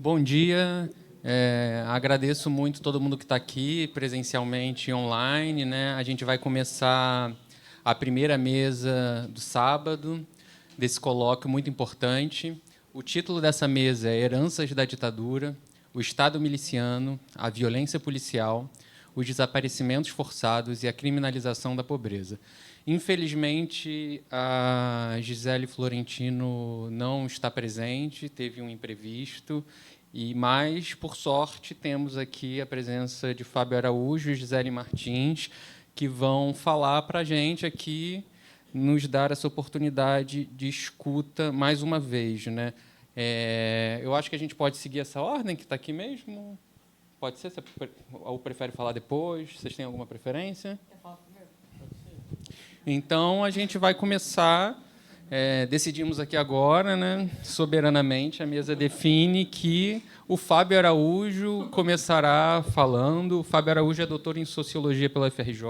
Bom dia. Agradeço muito todo mundo que está aqui, presencialmente e online, né? A gente vai começar a primeira mesa do sábado, desse colóquio muito importante. O título dessa mesa é Heranças da Ditadura, o Estado Miliciano, a Violência Policial, os Desaparecimentos Forçados e a Criminalização da Pobreza. Infelizmente, a Gisele Florentino não está presente, teve um imprevisto, mas, por sorte, temos aqui a presença de Fábio Araújo e Gisele Martins, que vão falar para a gente aqui, nos dar essa oportunidade de escuta mais uma vez, né? Eu acho que a gente pode seguir essa ordem que está aqui mesmo. Pode ser? Ou prefere falar depois? Vocês têm alguma preferência? Então, a gente vai começar. Decidimos aqui agora, né, soberanamente, a mesa define que o Fábio Araújo começará falando. O Fábio Araújo é doutor em Sociologia pela UFRJ,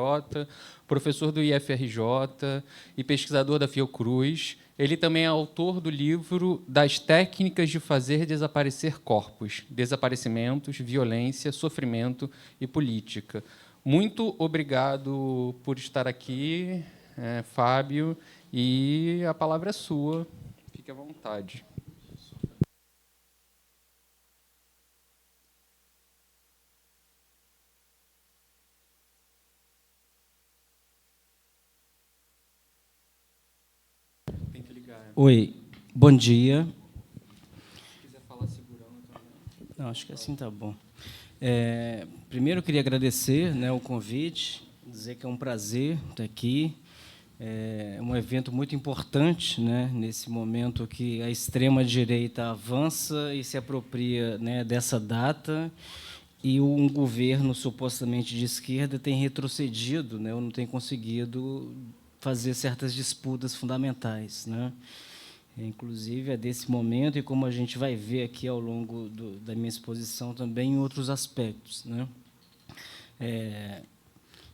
professor do IFRJ e pesquisador da Fiocruz. Ele também é autor do livro Das Técnicas de Fazer Desaparecer Corpos, Desaparecimentos, Violência, Sofrimento e Política. Muito obrigado por estar aqui, Fábio, e a palavra é sua. Fique à vontade. Tem que ligar. Oi, bom dia. Se quiser falar segurando também. Não, acho que assim está bom. Primeiro, eu queria agradecer, né, o convite, dizer que é um prazer estar aqui. É um evento muito importante, né, nesse momento que a extrema-direita avança e se apropria, né, dessa data, e um governo supostamente de esquerda tem retrocedido, né, ou não tem conseguido fazer certas disputas fundamentais, né? Inclusive, é desse momento, e como a gente vai ver aqui ao longo da minha exposição também em outros aspectos, né?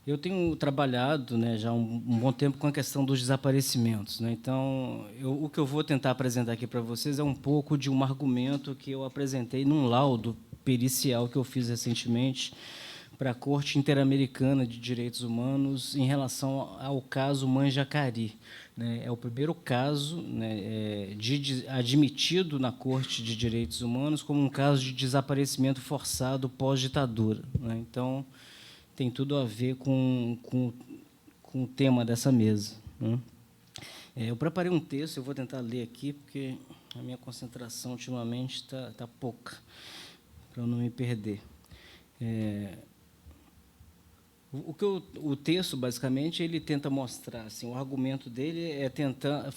Eu tenho trabalhado, né, já há um bom tempo com a questão dos desaparecimentos, né? Então, o que eu vou tentar apresentar aqui para vocês é um pouco de um argumento que eu apresentei num laudo pericial que eu fiz recentemente para a Corte Interamericana de Direitos Humanos em relação ao caso Manjacari, né? É o primeiro caso, né, admitido na Corte de Direitos Humanos como um caso de desaparecimento forçado pós-ditadura, né? Então, tem tudo a ver com o tema dessa mesa, né? Eu preparei um texto, eu vou tentar ler aqui, porque a minha concentração ultimamente está pouca, para eu não me perder. O texto, basicamente, ele tenta mostrar, assim, o argumento dele é tentar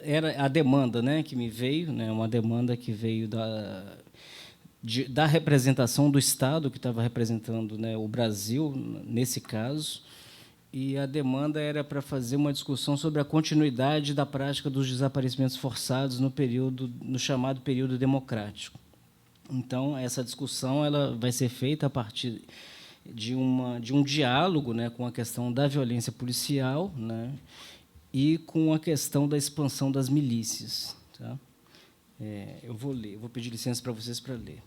era a demanda, né, que me veio, né, uma demanda que veio da representação do Estado, que estava representando, né, o Brasil, nesse caso, e a demanda era para fazer uma discussão sobre a continuidade da prática dos desaparecimentos forçados no chamado período democrático. Então, essa discussão ela vai ser feita a partir de um diálogo, né, com a questão da violência policial, né, e com a questão da expansão das milícias. Tá? Eu vou ler, vou pedir licença para vocês para ler.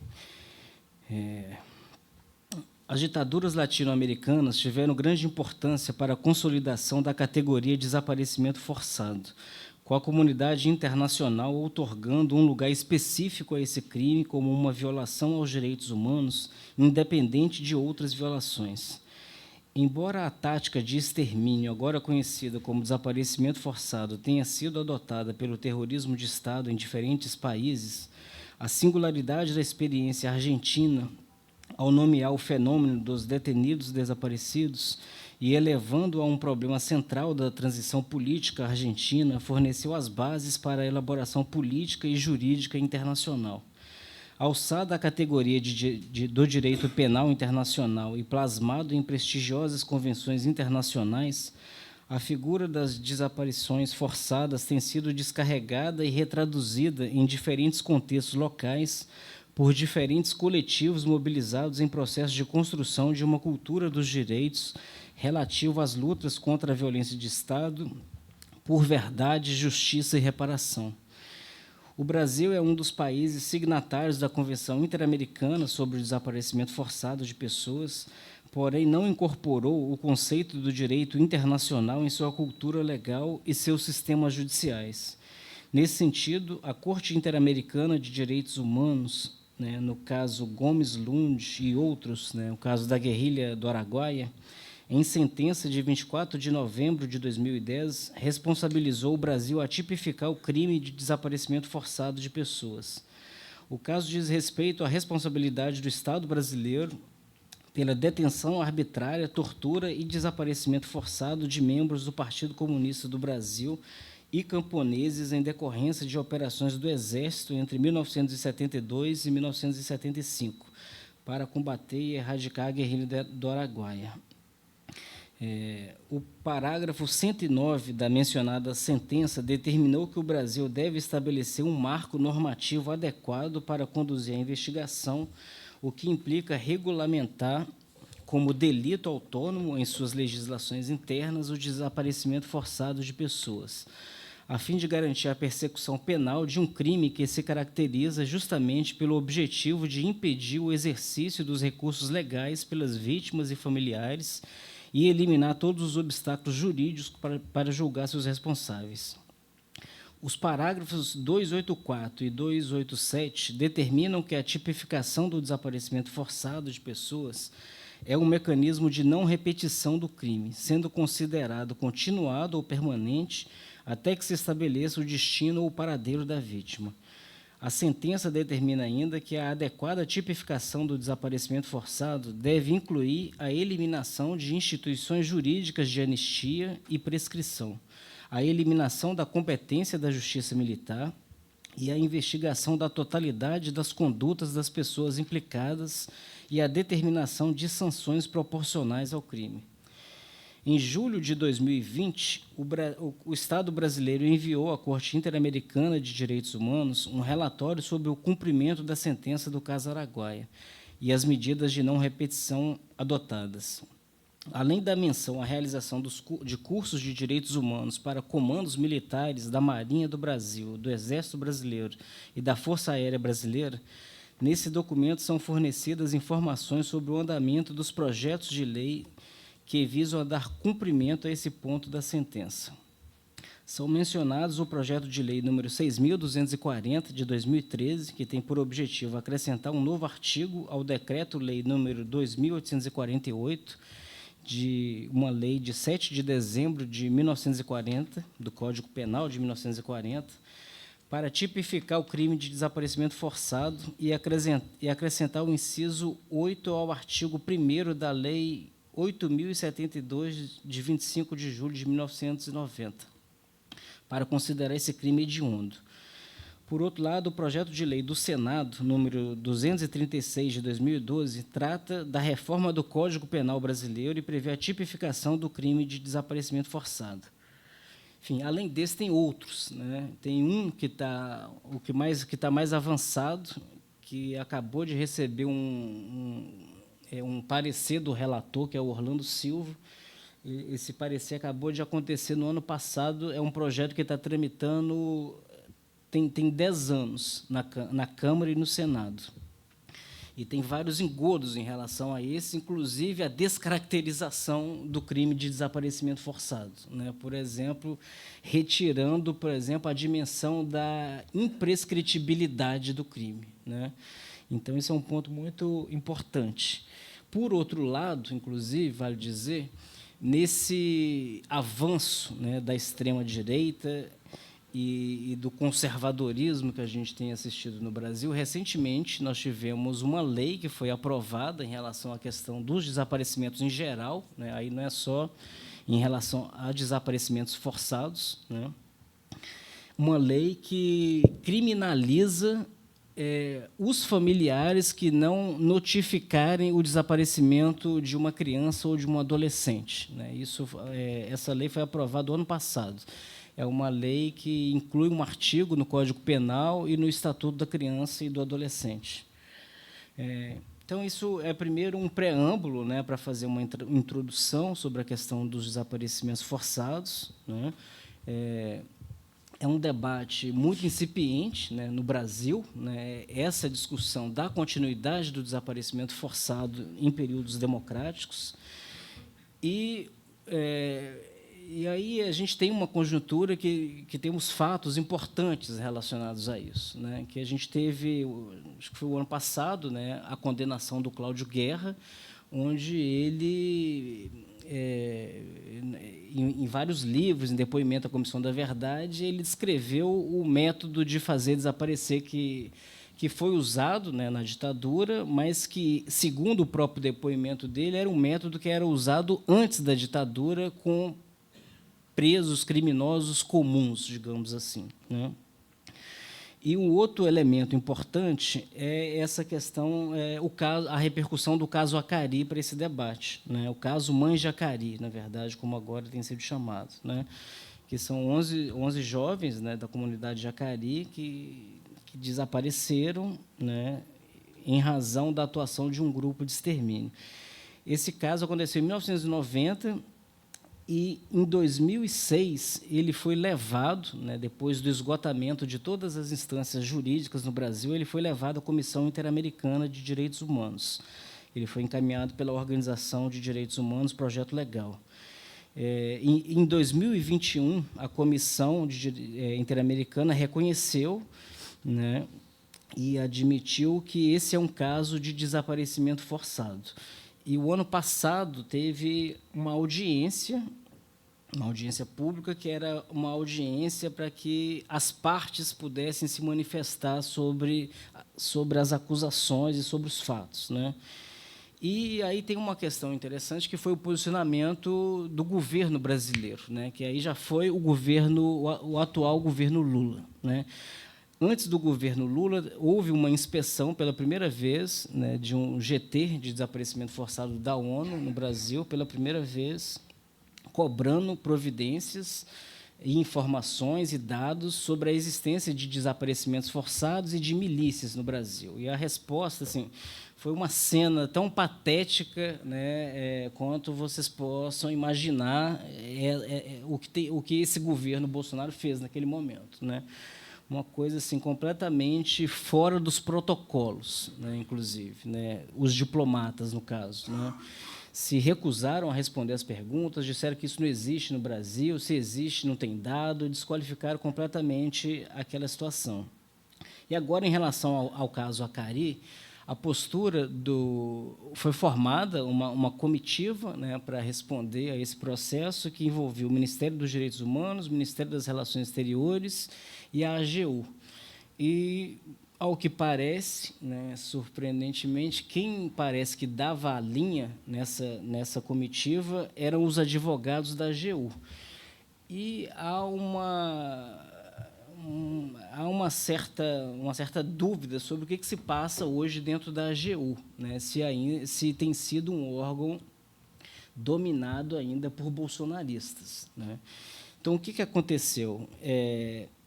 As ditaduras latino-americanas tiveram grande importância para a consolidação da categoria de desaparecimento forçado, com a comunidade internacional outorgando um lugar específico a esse crime como uma violação aos direitos humanos, independente de outras violações. Embora a tática de extermínio, agora conhecida como desaparecimento forçado, tenha sido adotada pelo terrorismo de Estado em diferentes países, a singularidade da experiência argentina, ao nomear o fenômeno dos detenidos desaparecidos e elevando a um problema central da transição política argentina, forneceu as bases para a elaboração política e jurídica internacional. Alçada à categoria do direito penal internacional e plasmado em prestigiosas convenções internacionais, a figura das desaparições forçadas tem sido descarregada e retraduzida em diferentes contextos locais por diferentes coletivos mobilizados em processo de construção de uma cultura dos direitos relativo às lutas contra a violência de Estado, por verdade, justiça e reparação. O Brasil é um dos países signatários da Convenção Interamericana sobre o Desaparecimento Forçado de Pessoas, porém não incorporou o conceito do direito internacional em sua cultura legal e seus sistemas judiciais. Nesse sentido, a Corte Interamericana de Direitos Humanos, né, no caso Gomes Lund e outros, né, o caso da guerrilha do Araguaia, em sentença de 24 de novembro de 2010, responsabilizou o Brasil a tipificar o crime de desaparecimento forçado de pessoas. O caso diz respeito à responsabilidade do Estado brasileiro pela detenção arbitrária, tortura e desaparecimento forçado de membros do Partido Comunista do Brasil e camponeses em decorrência de operações do Exército entre 1972 e 1975, para combater e erradicar a guerrilha do Araguaia. O parágrafo 109 da mencionada sentença determinou que o Brasil deve estabelecer um marco normativo adequado para conduzir a investigação, o que implica regulamentar como delito autônomo em suas legislações internas o desaparecimento forçado de pessoas, a fim de garantir a persecução penal de um crime que se caracteriza justamente pelo objetivo de impedir o exercício dos recursos legais pelas vítimas e familiares e eliminar todos os obstáculos jurídicos para julgar seus responsáveis. Os parágrafos 284 e 287 determinam que a tipificação do desaparecimento forçado de pessoas é um mecanismo de não repetição do crime, sendo considerado continuado ou permanente até que se estabeleça o destino ou o paradeiro da vítima. A sentença determina ainda que a adequada tipificação do desaparecimento forçado deve incluir a eliminação de instituições jurídicas de anistia e prescrição, a eliminação da competência da Justiça Militar e a investigação da totalidade das condutas das pessoas implicadas e a determinação de sanções proporcionais ao crime. Em julho de 2020, o Estado brasileiro enviou à Corte Interamericana de Direitos Humanos um relatório sobre o cumprimento da sentença do caso Araguaia e as medidas de não repetição adotadas. Além da menção à realização de cursos de direitos humanos para comandos militares da Marinha do Brasil, do Exército Brasileiro e da Força Aérea Brasileira, nesse documento são fornecidas informações sobre o andamento dos projetos de lei que visam a dar cumprimento a esse ponto da sentença. São mencionados o projeto de lei número 6.240, de 2013, que tem por objetivo acrescentar um novo artigo ao decreto-lei número 2.848, de uma lei de 7 de dezembro de 1940, do Código Penal de 1940, para tipificar o crime de desaparecimento forçado e acrescentar o inciso 8 ao artigo 1º da Lei 8.072, de 25 de julho de 1990, para considerar esse crime hediondo. Por outro lado, o projeto de lei do Senado, número 236, de 2012, trata da reforma do Código Penal brasileiro e prevê a tipificação do crime de desaparecimento forçado. Enfim, além desse, tem outros, né? Tem um que está mais avançado, que acabou de receber um parecer do relator, que é o Orlando Silva. Esse parecer acabou de acontecer no ano passado. É um projeto que está tramitando, tem 10 anos na Câmara e no Senado. E tem vários engodos em relação a esse, inclusive a descaracterização do crime de desaparecimento forçado, né? Por exemplo, retirando, a dimensão da imprescritibilidade do crime, né? Então, esse é um ponto muito importante. Por outro lado, inclusive, vale dizer, nesse avanço, né, da extrema-direita e do conservadorismo que a gente tem assistido no Brasil, recentemente nós tivemos uma lei que foi aprovada em relação à questão dos desaparecimentos em geral, né, aí não é só em relação a desaparecimentos forçados, né, uma lei que criminaliza os familiares que não notificarem o desaparecimento de uma criança ou de um adolescente, né? Essa lei foi aprovada ano passado. É uma lei que inclui um artigo no Código Penal e no Estatuto da Criança e do Adolescente. Então, isso é, primeiro, um preâmbulo, né, para fazer uma introdução sobre a questão dos desaparecimentos forçados, né? é um debate muito incipiente, né, no Brasil, né, essa discussão da continuidade do desaparecimento forçado em períodos democráticos. E aí a gente tem uma conjuntura que temos fatos importantes relacionados a isso, né, que a gente teve, acho que foi o ano passado, né, a condenação do Cláudio Guerra, onde ele, em vários livros, em depoimento à Comissão da Verdade, ele descreveu o método de fazer desaparecer que foi usado, né, na ditadura, mas que, segundo o próprio depoimento dele, era um método que era usado antes da ditadura com presos criminosos comuns, digamos assim, né? E um outro elemento importante é essa questão, a repercussão do caso Acari para esse debate, né? O caso Mãe Acari, na verdade, como agora tem sido chamado, né? Que são 11 jovens, né, da comunidade Acari que desapareceram, né, em razão da atuação de um grupo de extermínio. Esse caso aconteceu em 1990 e, em 2006, ele foi levado, né, depois do esgotamento de todas as instâncias jurídicas no Brasil, ele foi levado à Comissão Interamericana de Direitos Humanos. Ele foi encaminhado pela Organização de Direitos Humanos, Projeto Legal. Em 2021, a Comissão Interamericana reconheceu, né, e admitiu que esse é um caso de desaparecimento forçado. E o ano passado teve uma audiência pública, que era uma audiência para que as partes pudessem se manifestar sobre as acusações e sobre os fatos, né? E aí tem uma questão interessante, que foi o posicionamento do governo brasileiro, né? Que aí já foi o atual governo Lula, né? Antes do governo Lula, houve uma inspeção pela primeira vez, né, de um GT de desaparecimento forçado da ONU no Brasil, pela primeira vez, cobrando providências e informações e dados sobre a existência de desaparecimentos forçados e de milícias no Brasil. E a resposta, assim, foi uma cena tão patética, né, quanto vocês possam imaginar o que esse governo Bolsonaro fez naquele momento, né? Uma coisa assim completamente fora dos protocolos, né, inclusive, né, os diplomatas, no caso, né, se recusaram a responder as perguntas, disseram que isso não existe no Brasil, se existe, não tem dado, desqualificaram completamente aquela situação. E agora, em relação ao caso Acari, a postura foi formada uma comitiva, né, para responder a esse processo, que envolveu o Ministério dos Direitos Humanos, o Ministério das Relações Exteriores e a AGU. E, ao que parece, né, surpreendentemente, quem parece que dava a linha nessa comitiva eram os advogados da AGU. E há uma certa dúvida sobre o que se passa hoje dentro da AGU, né, se tem sido um órgão dominado ainda por bolsonaristas, né. Então, o que aconteceu?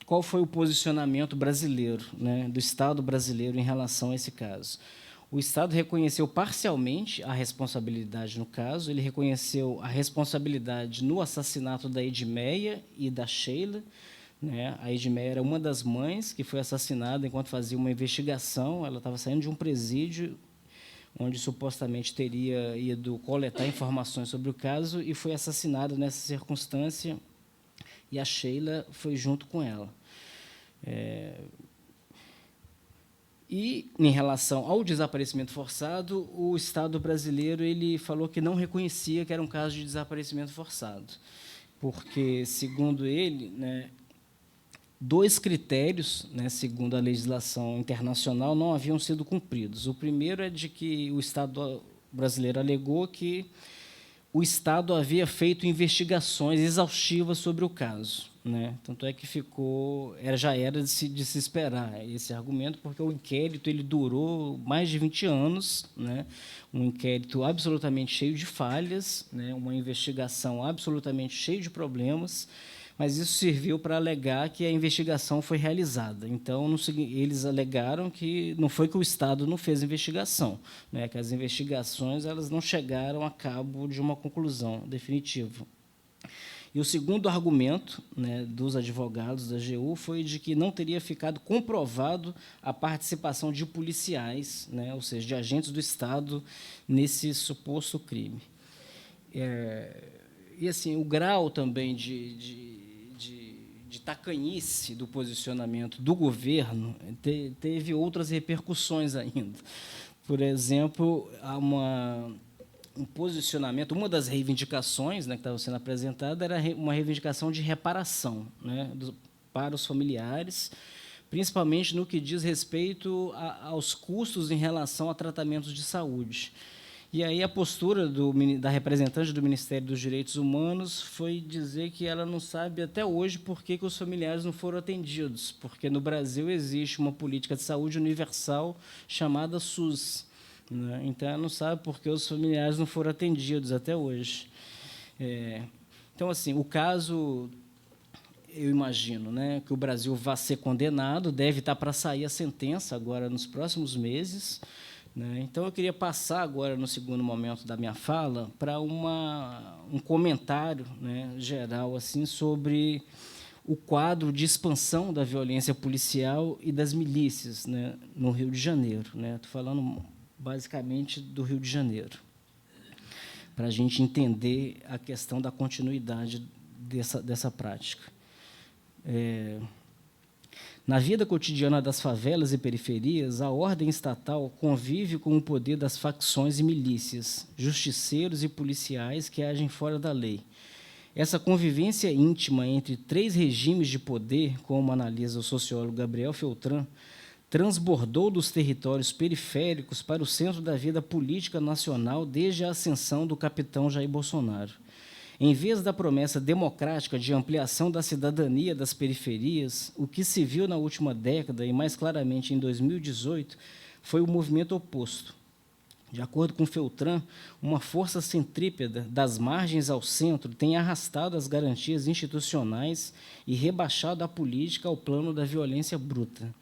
Qual foi o posicionamento brasileiro, né, do Estado brasileiro em relação a esse caso? O Estado reconheceu parcialmente a responsabilidade no caso, ele reconheceu a responsabilidade no assassinato da Edmeia e da Sheila, né? A Edmeia era uma das mães que foi assassinada enquanto fazia uma investigação, ela estava saindo de um presídio onde supostamente teria ido coletar informações sobre o caso e foi assassinada nessa circunstância, e a Sheila foi junto com ela. E, em relação ao desaparecimento forçado, o Estado brasileiro ele falou que não reconhecia que era um caso de desaparecimento forçado, porque, segundo ele, né, 2 critérios, né, segundo a legislação internacional, não haviam sido cumpridos. O primeiro é de que o Estado brasileiro alegou que o Estado havia feito investigações exaustivas sobre o caso, né? Tanto é que já era de se esperar esse argumento, porque o inquérito ele durou mais de 20 anos, né? Um inquérito absolutamente cheio de falhas, né? Uma investigação absolutamente cheia de problemas, mas isso serviu para alegar que a investigação foi realizada. Então, eles alegaram que não foi que o Estado não fez investigação, né, que as investigações elas não chegaram a cabo de uma conclusão definitiva. E o segundo argumento, né, dos advogados da AGU foi de que não teria ficado comprovado a participação de policiais, né, ou seja, de agentes do Estado, nesse suposto crime. E, assim, o grau também de tacanhice do posicionamento do governo teve outras repercussões ainda. Por exemplo, há um posicionamento, uma das reivindicações, né, que estava sendo apresentada era uma reivindicação de reparação, né, para os familiares, principalmente no que diz respeito aos custos em relação a tratamentos de saúde. E aí a postura da representante do Ministério dos Direitos Humanos foi dizer que ela não sabe até hoje por que os familiares não foram atendidos, porque no Brasil existe uma política de saúde universal chamada SUS, né? Então, ela não sabe por que os familiares não foram atendidos até hoje. Então, assim, o caso, eu imagino, né, que o Brasil vai ser condenado, deve estar para sair a sentença agora nos próximos meses, né? Então, eu queria passar agora, no segundo momento da minha fala, para um comentário, né, geral assim, sobre o quadro de expansão da violência policial e das milícias, né, no Rio de Janeiro. Estou falando basicamente do Rio de Janeiro, para a gente entender a questão da continuidade dessa prática. Na vida cotidiana das favelas e periferias, a ordem estatal convive com o poder das facções e milícias, justiceiros e policiais que agem fora da lei. Essa convivência íntima entre três regimes de poder, como analisa o sociólogo Gabriel Feltran, transbordou dos territórios periféricos para o centro da vida política nacional desde a ascensão do capitão Jair Bolsonaro. Em vez da promessa democrática de ampliação da cidadania das periferias, o que se viu na última década, e mais claramente em 2018, foi o movimento oposto. De acordo com Feltran, uma força centrípeta das margens ao centro tem arrastado as garantias institucionais e rebaixado a política ao plano da violência bruta.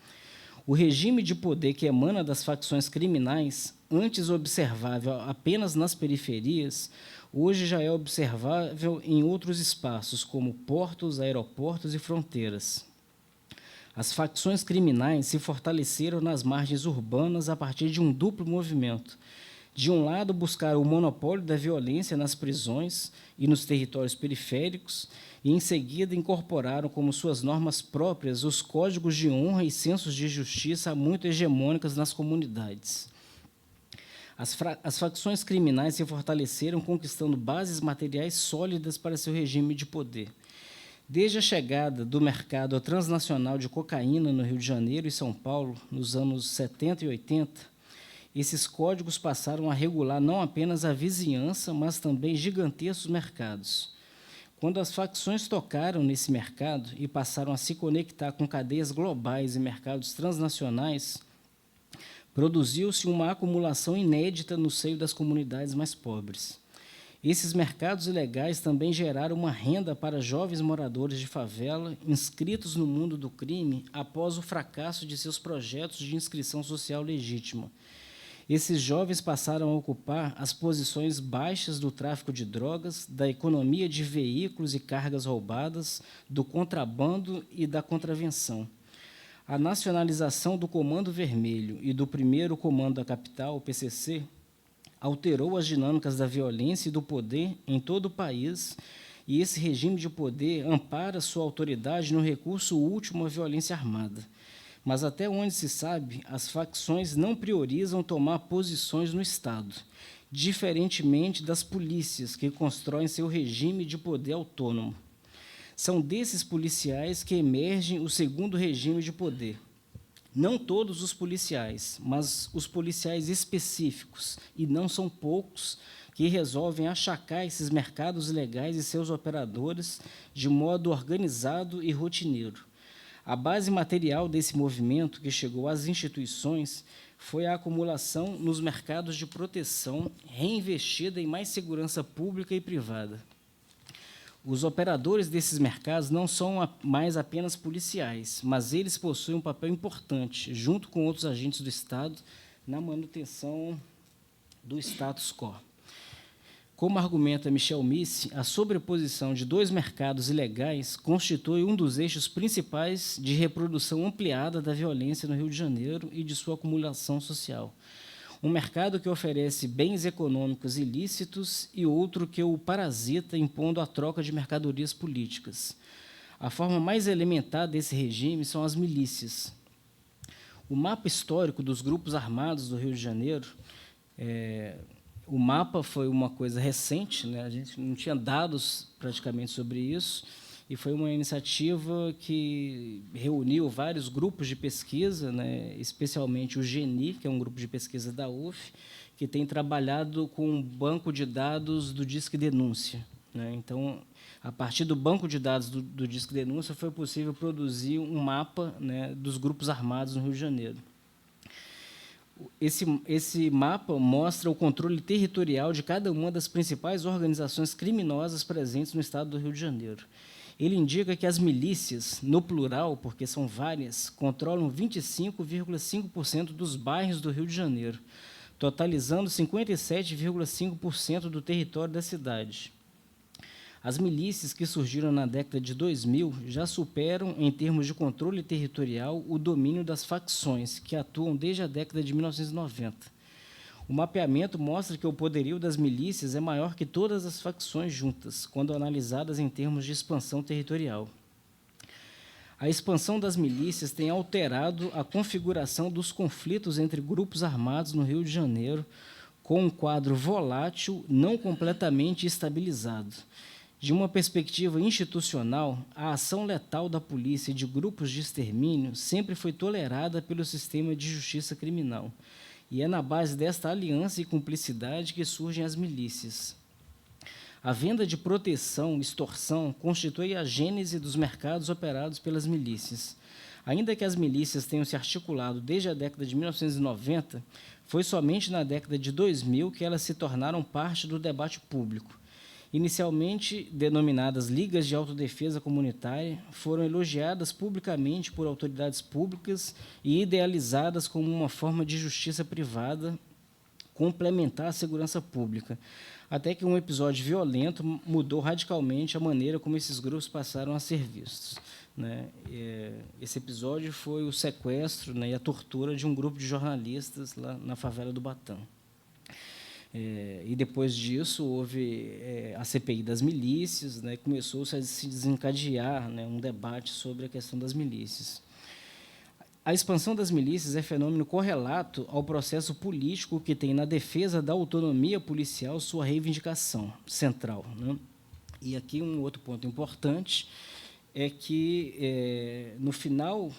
O regime de poder que emana das facções criminais, antes observável apenas nas periferias, hoje já é observável em outros espaços, como portos, aeroportos e fronteiras. As facções criminais se fortaleceram nas margens urbanas a partir de um duplo movimento. De um lado, buscaram o monopólio da violência nas prisões e nos territórios periféricos, e, em seguida, incorporaram como suas normas próprias os códigos de honra e sensos de justiça muito hegemônicas nas comunidades. As facções criminais se fortaleceram, conquistando bases materiais sólidas para seu regime de poder. Desde a chegada do mercado transnacional de cocaína no Rio de Janeiro e São Paulo, nos anos 70 e 80, esses códigos passaram a regular não apenas a vizinhança, mas também gigantescos mercados. Quando as facções tocaram nesse mercado e passaram a se conectar com cadeias globais e mercados transnacionais, produziu-se uma acumulação inédita no seio das comunidades mais pobres. Esses mercados ilegais também geraram uma renda para jovens moradores de favela inscritos no mundo do crime após o fracasso de seus projetos de inscrição social legítima. Esses jovens passaram a ocupar as posições baixas do tráfico de drogas, da economia de veículos e cargas roubadas, do contrabando e da contravenção. A nacionalização do Comando Vermelho e do primeiro Comando da Capital, o PCC, alterou as dinâmicas da violência e do poder em todo o país, e esse regime de poder ampara sua autoridade no recurso último à violência armada. Mas, até onde se sabe, as facções não priorizam tomar posições no Estado, diferentemente das polícias, que constroem seu regime de poder autônomo. São desses policiais que emerge o segundo regime de poder. Não todos os policiais, mas os policiais específicos, e não são poucos, que resolvem achacar esses mercados ilegais e seus operadores de modo organizado e rotineiro. A base material desse movimento, que chegou às instituições, foi a acumulação nos mercados de proteção, reinvestida em mais segurança pública e privada. Os operadores desses mercados não são mais apenas policiais, mas eles possuem um papel importante, junto com outros agentes do Estado, na manutenção do status quo. Como argumenta Michel Misse, a sobreposição de dois mercados ilegais constitui um dos eixos principais de reprodução ampliada da violência no Rio de Janeiro e de sua acumulação social. Um mercado que oferece bens econômicos ilícitos e outro que o parasita, impondo a troca de mercadorias políticas. A forma mais elementar desse regime são as milícias. O mapa histórico dos grupos armados do Rio de Janeiro, o mapa foi uma coisa recente, né? A gente não tinha dados praticamente sobre isso, e foi uma iniciativa que reuniu vários grupos de pesquisa, né? Especialmente o GENI, que é um grupo de pesquisa da UF, que tem trabalhado com um banco de dados do Disque Denúncia, né? Então, a partir do banco de dados do Disque Denúncia, foi possível produzir um mapa, né, dos grupos armados no Rio de Janeiro. Esse mapa mostra o controle territorial de cada uma das principais organizações criminosas presentes no estado do Rio de Janeiro. Ele indica que as milícias, no plural, porque são várias, controlam 25,5% dos bairros do Rio de Janeiro, totalizando 57,5% do território da cidade. As milícias que surgiram na década de 2000 já superam, em termos de controle territorial, o domínio das facções, que atuam desde a década de 1990. O mapeamento mostra que o poderio das milícias é maior que todas as facções juntas, quando analisadas em termos de expansão territorial. A expansão das milícias tem alterado a configuração dos conflitos entre grupos armados no Rio de Janeiro, com um quadro volátil, não completamente estabilizado. De uma perspectiva institucional, a ação letal da polícia e de grupos de extermínio sempre foi tolerada pelo sistema de justiça criminal. E é na base desta aliança e cumplicidade que surgem as milícias. A venda de proteção, extorsão, constitui a gênese dos mercados operados pelas milícias. Ainda que as milícias tenham se articulado desde a década de 1990, foi somente na década de 2000 que elas se tornaram parte do debate público. Inicialmente denominadas Ligas de Autodefesa Comunitária, foram elogiadas publicamente por autoridades públicas e idealizadas como uma forma de justiça privada complementar à segurança pública, até que um episódio violento mudou radicalmente a maneira como esses grupos passaram a ser vistos, né? Esse episódio foi o sequestro, né, e a tortura de um grupo de jornalistas lá na favela do Batã. E depois disso houve a CPI das milícias, né, começou-se a se desencadear, né, um debate sobre a questão das milícias. A expansão das milícias é fenômeno correlato ao processo político que tem na defesa da autonomia policial sua reivindicação central, né? E aqui um outro ponto importante é que no final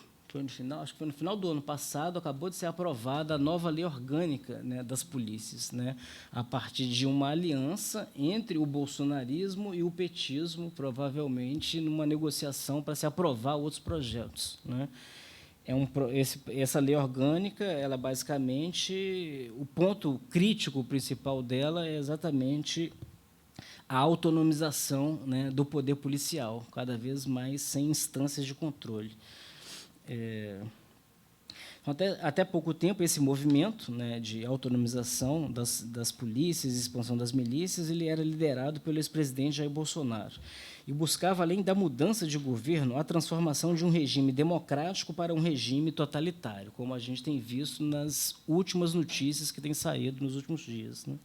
acho que foi no final do ano passado, acabou de ser aprovada a nova lei orgânica, né, das polícias, né, a partir de uma aliança entre o bolsonarismo e o petismo, provavelmente numa negociação para se aprovar outros projetos, né. Essa lei orgânica, ela basicamente, o ponto crítico principal dela é exatamente a autonomização, né, do poder policial, cada vez mais sem instâncias de controle. Até pouco tempo, esse movimento, né, de autonomização das polícias e expansão das milícias, ele era liderado pelo ex-presidente Jair Bolsonaro e buscava, além da mudança de governo, a transformação de um regime democrático para um regime totalitário, como a gente tem visto nas últimas notícias que têm saído nos últimos dias, né?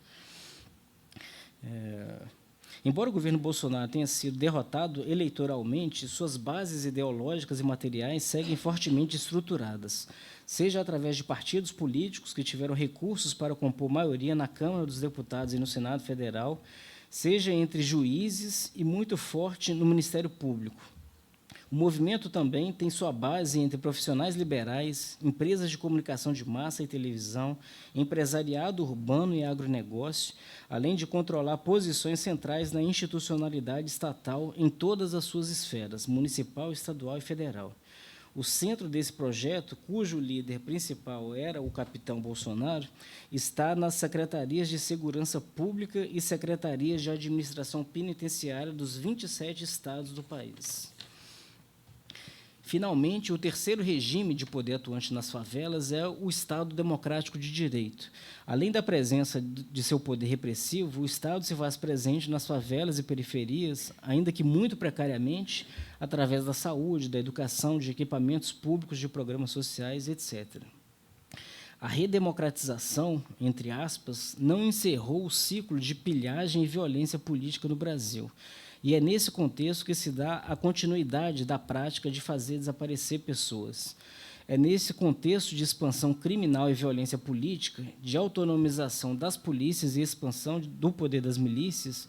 Embora o governo Bolsonaro tenha sido derrotado eleitoralmente, suas bases ideológicas e materiais seguem fortemente estruturadas, seja através de partidos políticos que tiveram recursos para compor maioria na Câmara dos Deputados e no Senado Federal, seja entre juízes e muito forte no Ministério Público. O movimento também tem sua base entre profissionais liberais, empresas de comunicação de massa e televisão, empresariado urbano e agronegócio, além de controlar posições centrais na institucionalidade estatal em todas as suas esferas, municipal, estadual e federal. O centro desse projeto, cujo líder principal era o capitão Bolsonaro, está nas secretarias de Segurança Pública e secretarias de Administração Penitenciária dos 27 estados do país. Finalmente, o terceiro regime de poder atuante nas favelas é o Estado democrático de direito. Além da presença de seu poder repressivo, o Estado se faz presente nas favelas e periferias, ainda que muito precariamente, através da saúde, da educação, de equipamentos públicos, de programas sociais, etc. A redemocratização, entre aspas, não encerrou o ciclo de pilhagem e violência política no Brasil. E é nesse contexto que se dá a continuidade da prática de fazer desaparecer pessoas. É nesse contexto de expansão criminal e violência política, de autonomização das polícias e expansão do poder das milícias,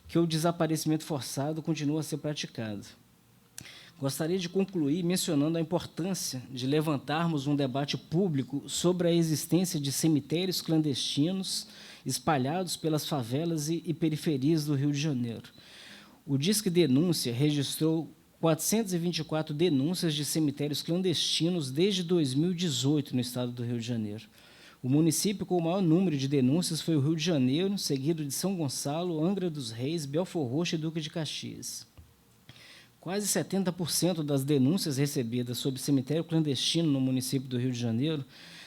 que o desaparecimento forçado continua a ser praticado. Gostaria de concluir mencionando a importância de levantarmos um debate público sobre a existência de cemitérios clandestinos espalhados pelas favelas e periferias do Rio de Janeiro. O Disque Denúncia registrou 424 denúncias de cemitérios clandestinos desde 2018 no estado do Rio de Janeiro. O município com o maior número de denúncias foi o Rio de Janeiro, seguido de São Gonçalo, Angra dos Reis, Belfor Roxo e Duque de Caxias. Quase 70% das denúncias recebidas sobre cemitério clandestino no município do Rio de Janeiro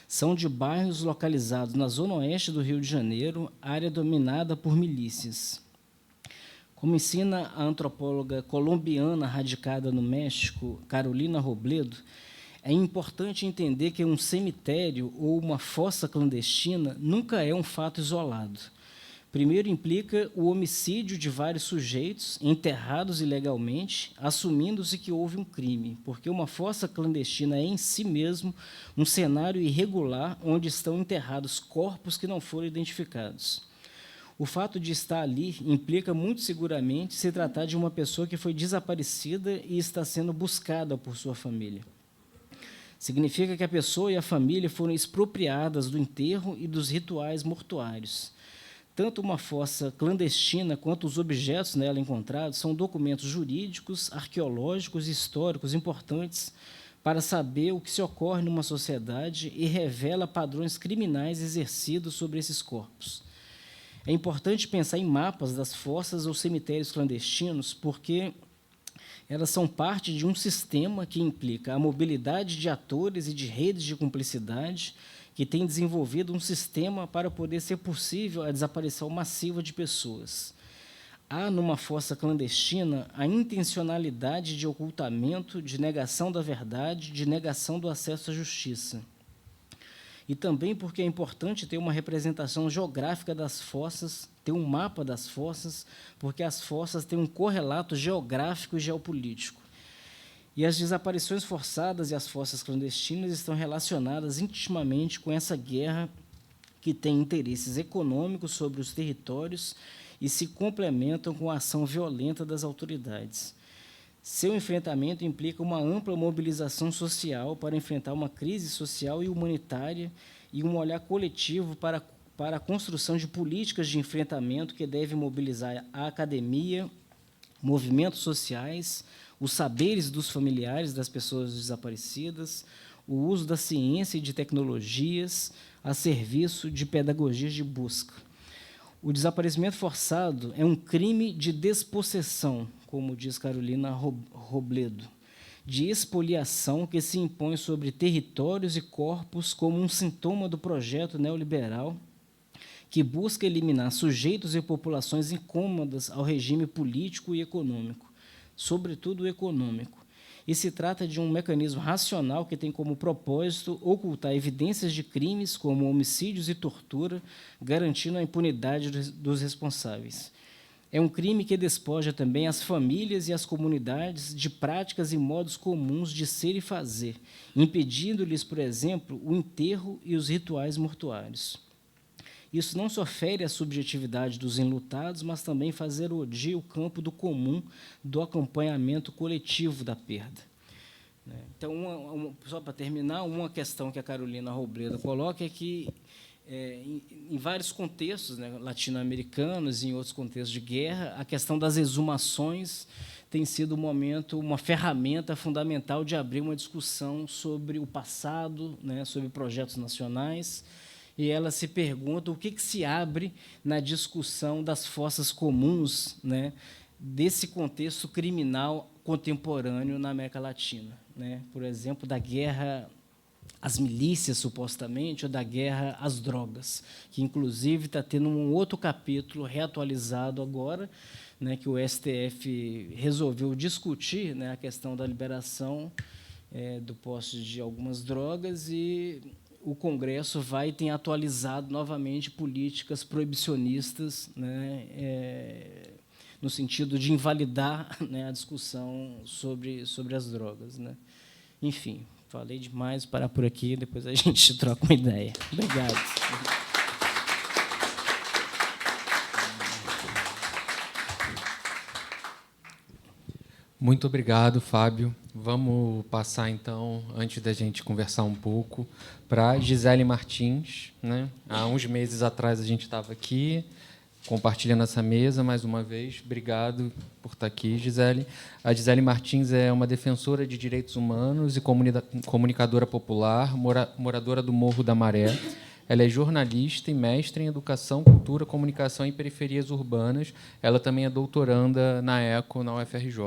são de bairros localizados na zona oeste do Rio de Janeiro, área dominada por milícias. Como ensina a antropóloga colombiana radicada no México, Carolina Robledo, é importante entender que um cemitério ou uma fossa clandestina nunca é um fato isolado. Primeiro, implica o homicídio de vários sujeitos enterrados ilegalmente, assumindo-se que houve um crime, porque uma fossa clandestina é, em si mesmo, um cenário irregular onde estão enterrados corpos que não foram identificados. O fato de estar ali implica, muito seguramente, se tratar de uma pessoa que foi desaparecida e está sendo buscada por sua família. Significa que a pessoa e a família foram expropriadas do enterro e dos rituais mortuários. Tanto uma fossa clandestina quanto os objetos nela encontrados são documentos jurídicos, arqueológicos e históricos importantes para saber o que se ocorre numa sociedade e revela padrões criminais exercidos sobre esses corpos. É importante pensar em mapas das fossas ou cemitérios clandestinos, porque elas são parte de um sistema que implica a mobilidade de atores e de redes de cumplicidade, que tem desenvolvido um sistema para poder ser possível a desaparição massiva de pessoas. Há, numa fossa clandestina, a intencionalidade de ocultamento, de negação da verdade, de negação do acesso à justiça. E também porque é importante ter uma representação geográfica das fossas, ter um mapa das fossas, porque as fossas têm um correlato geográfico e geopolítico. E as desaparições forçadas e as fossas clandestinas estão relacionadas intimamente com essa guerra que tem interesses econômicos sobre os territórios e se complementam com a ação violenta das autoridades. Seu enfrentamento implica uma ampla mobilização social para enfrentar uma crise social e humanitária e um olhar coletivo para a construção de políticas de enfrentamento que devem mobilizar a academia, movimentos sociais, os saberes dos familiares das pessoas desaparecidas, o uso da ciência e de tecnologias a serviço de pedagogias de busca. O desaparecimento forçado é um crime de despossessão, como diz Carolina Robledo, de expoliação que se impõe sobre territórios e corpos como um sintoma do projeto neoliberal que busca eliminar sujeitos e populações incômodas ao regime político e econômico, sobretudo econômico. E se trata de um mecanismo racional que tem como propósito ocultar evidências de crimes como homicídios e tortura, garantindo a impunidade dos responsáveis. É um crime que despoja também as famílias e as comunidades de práticas e modos comuns de ser e fazer, impedindo-lhes, por exemplo, o enterro e os rituais mortuários. Isso não só fere a subjetividade dos enlutados, mas também faz erodir o campo do comum, do acompanhamento coletivo da perda. Então, só para terminar, uma questão que a Carolina Robledo coloca é que, em vários contextos, né, latino-americanos e em outros contextos de guerra, a questão das exumações tem sido uma ferramenta fundamental de abrir uma discussão sobre o passado, né, sobre projetos nacionais, e ela se pergunta o que se abre na discussão das fossas comuns, né, desse contexto criminal contemporâneo na América Latina, né? Por exemplo, da guerra às milícias, supostamente, ou da guerra às drogas, que, inclusive, está tendo um outro capítulo reatualizado agora, né, que o STF resolveu discutir, né, a questão da liberação do posse de algumas drogas, e o Congresso vai ter atualizado novamente políticas proibicionistas, né, no sentido de invalidar, né, a discussão sobre as drogas, né. Enfim, falei demais, parar por aqui, depois a gente troca uma ideia. Obrigado. Muito obrigado, Fábio. Vamos passar, então, antes da gente conversar um pouco, para Gisele Martins, né? Há uns meses atrás a gente estava aqui, compartilhando essa mesa mais uma vez. Obrigado por estar aqui, Gisele. A Gisele Martins é uma defensora de direitos humanos e comunicadora popular, moradora do Morro da Maré. Ela é jornalista e mestre em Educação, Cultura, Comunicação e Periferias Urbanas. Ela também é doutoranda na ECO, na UFRJ.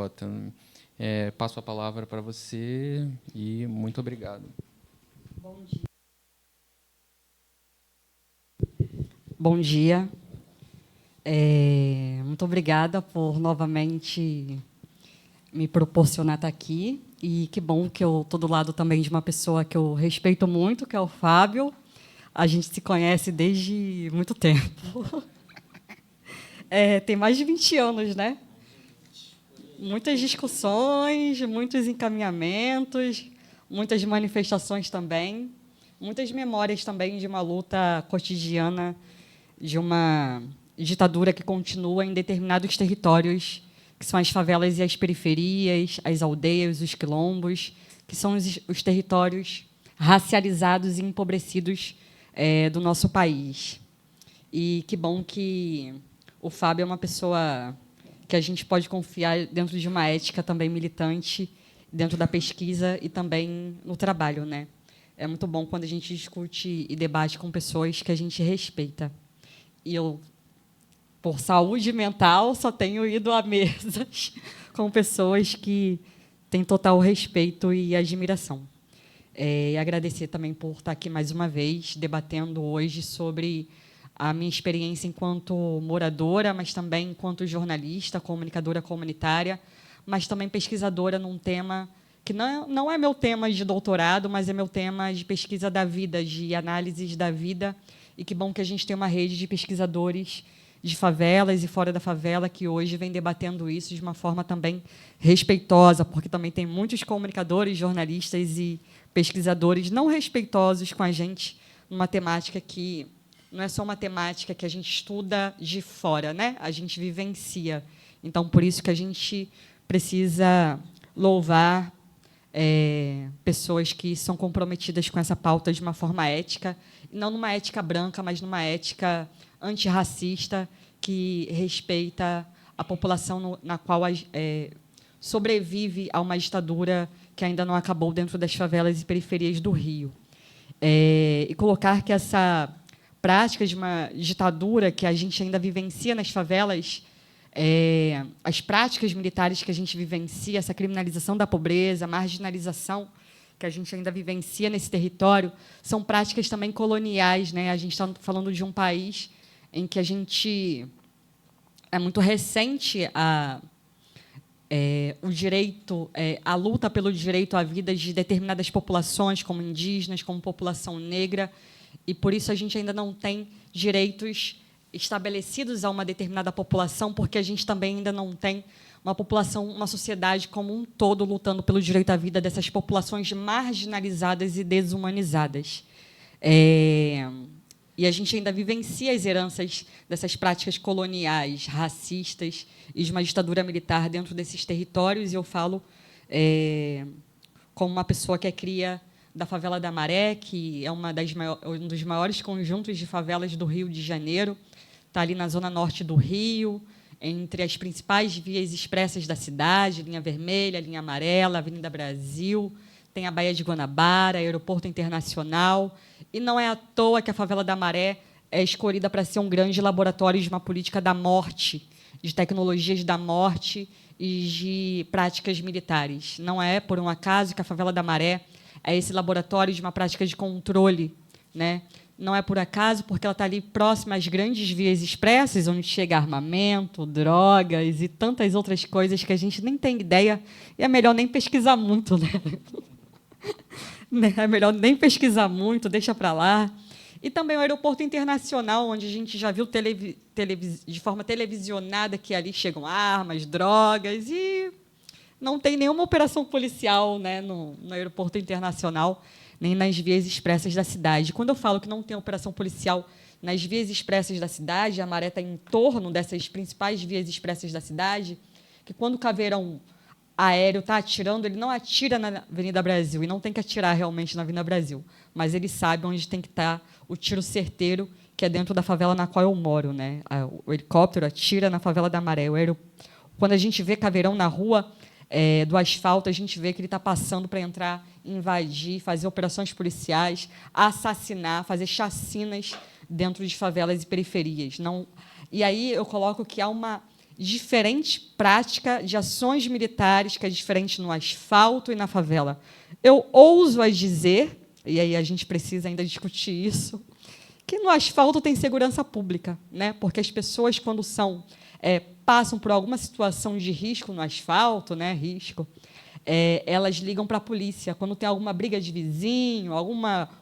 Passo a palavra para você e muito obrigado. Bom dia. Bom dia. Muito obrigada por novamente me proporcionar estar aqui. E que bom que eu estou do lado também de uma pessoa que eu respeito muito, que é o Fábio. A gente se conhece desde muito tempo. Tem mais de 20 anos, né? Muitas discussões, muitos encaminhamentos, muitas manifestações também, muitas memórias também de uma luta cotidiana, de uma ditadura que continua em determinados territórios, que são as favelas e as periferias, as aldeias, os quilombos, que são os territórios racializados e empobrecidos do nosso país. E que bom que o Fábio é uma pessoa que a gente pode confiar dentro de uma ética também militante, dentro da pesquisa e também no trabalho, né? É muito bom quando a gente discute e debate com pessoas que a gente respeita. E eu, por saúde mental, só tenho ido a mesas com pessoas que têm total respeito e admiração. E agradecer também por estar aqui mais uma vez, debatendo hoje sobre a minha experiência enquanto moradora, mas também enquanto jornalista, comunicadora comunitária, mas também pesquisadora num tema que não é meu tema de doutorado, mas é meu tema de pesquisa da vida, de análises da vida. E que bom que a gente tem uma rede de pesquisadores de favelas e fora da favela que hoje vem debatendo isso de uma forma também respeitosa, porque também tem muitos comunicadores, jornalistas e pesquisadores não respeitosos com a gente numa temática que não é só uma temática que a gente estuda de fora, né? A gente vivencia. Então, por isso que a gente precisa louvar pessoas que são comprometidas com essa pauta de uma forma ética, não numa ética branca, mas numa ética antirracista, que respeita a população na qual sobrevive a uma ditadura que ainda não acabou dentro das favelas e periferias do Rio. E colocar que essa prática de uma ditadura que a gente ainda vivencia nas favelas, as práticas militares que a gente vivencia, essa criminalização da pobreza, a marginalização que a gente ainda vivencia nesse território, são práticas também coloniais, né? A gente está falando de um país em que é muito recente o direito, a luta pelo direito à vida de determinadas populações, como indígenas, como população negra, e, por isso, a gente ainda não tem direitos estabelecidos a uma determinada população, porque a gente também ainda não tem uma população, uma sociedade como um todo lutando pelo direito à vida dessas populações marginalizadas e desumanizadas. E a gente ainda vivencia as heranças dessas práticas coloniais, racistas e de uma ditadura militar dentro desses territórios, e eu falo como uma pessoa que é cria da Favela da Maré, que é um dos maiores conjuntos de favelas do Rio de Janeiro, está ali na zona norte do Rio, entre as principais vias expressas da cidade, linha vermelha, linha amarela, Avenida Brasil, tem a Baía de Guanabara, Aeroporto Internacional, e não é à toa que a Favela da Maré é escolhida para ser um grande laboratório de uma política da morte de tecnologias da morte e de práticas militares. Não é por um acaso que a Favela da Maré é esse laboratório de uma prática de controle, né? Não é por acaso porque ela está ali próxima às grandes vias expressas, onde chega armamento, drogas e tantas outras coisas que a gente nem tem ideia, e é melhor nem pesquisar muito, né? É melhor nem pesquisar muito, deixa para lá. E também o aeroporto internacional, onde a gente já viu de forma televisionada que ali chegam armas, drogas, e não tem nenhuma operação policial, né, no aeroporto internacional, nem nas vias expressas da cidade. Quando eu falo que não tem operação policial nas vias expressas da cidade, a Maré está em torno dessas principais vias expressas da cidade, que quando o caveirão aéreo está atirando, ele não atira na Avenida Brasil, e não tem que atirar realmente na Avenida Brasil, mas ele sabe onde tem que estar o tiro certeiro, que é dentro da favela na qual eu moro, né? O helicóptero atira na Favela da Maré. Quando a gente vê caveirão na rua do asfalto, a gente vê que ele está passando para entrar, invadir, fazer operações policiais, assassinar, fazer chacinas dentro de favelas e periferias. E aí eu coloco que há uma diferente prática de ações militares, que é diferente no asfalto e na favela. Eu ouso a dizer, e aí a gente precisa ainda discutir isso, que no asfalto tem segurança pública, né? Porque as pessoas, quando passam por alguma situação de risco no asfalto, né, elas ligam para a polícia. Quando tem alguma briga de vizinho, algum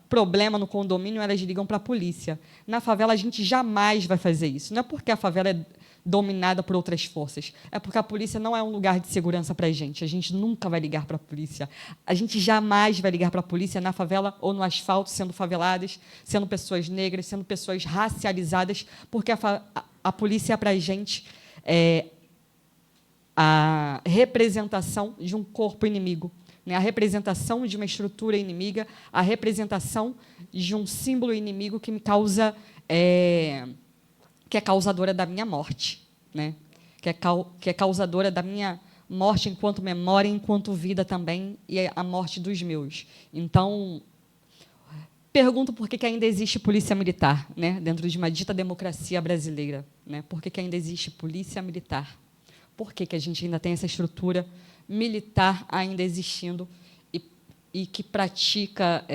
problema no condomínio, elas ligam para a polícia. Na favela, a gente jamais vai fazer isso. Não é porque a favela é dominada por outras forças, é porque a polícia não é um lugar de segurança para a gente nunca vai ligar para a polícia, a gente jamais vai ligar para a polícia na favela ou no asfalto, sendo faveladas, sendo pessoas negras, sendo pessoas racializadas, porque a polícia é para a gente a representação de um corpo inimigo, né? A representação de uma estrutura inimiga, a representação de um símbolo inimigo que me causa que é causadora da minha morte, né? Que é causadora da minha morte enquanto memória, enquanto vida também, e a morte dos meus. Então, pergunto por que ainda existe polícia militar, né? Dentro de uma dita democracia brasileira, né? Por que ainda existe polícia militar? Por que a gente ainda tem essa estrutura militar ainda existindo e que pratica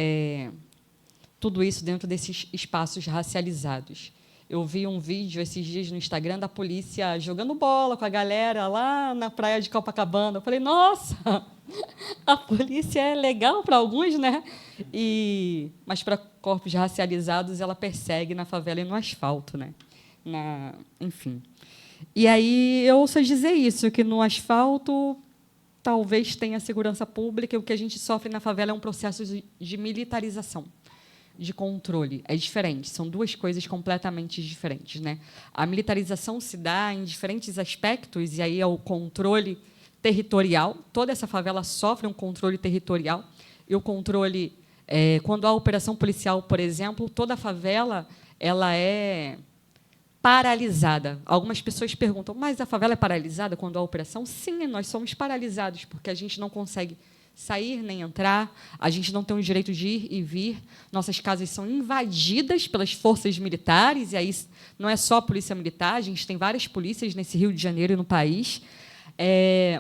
tudo isso dentro desses espaços racializados? Eu vi um vídeo esses dias no Instagram da polícia jogando bola com a galera lá na praia de Copacabana. Eu falei, nossa, a polícia é legal para alguns, né? Mas para corpos racializados ela persegue na favela e no asfalto, né? Enfim. E aí eu ouço dizer isso, que no asfalto talvez tenha segurança pública, e o que a gente sofre na favela é um processo de militarização, de controle. É diferente, são duas coisas completamente diferentes, né? A militarização se dá em diferentes aspectos, e aí é o controle territorial. Toda essa favela sofre um controle territorial, e o controle, quando há operação policial, por exemplo, toda a favela ela é paralisada. Algumas pessoas perguntam, mas a favela é paralisada quando há operação? Sim, nós somos paralisados, porque a gente não consegue sair nem entrar, a gente não tem o direito de ir e vir, nossas casas são invadidas pelas forças militares, e aí não é só a polícia militar, a gente tem várias polícias nesse Rio de Janeiro e no país.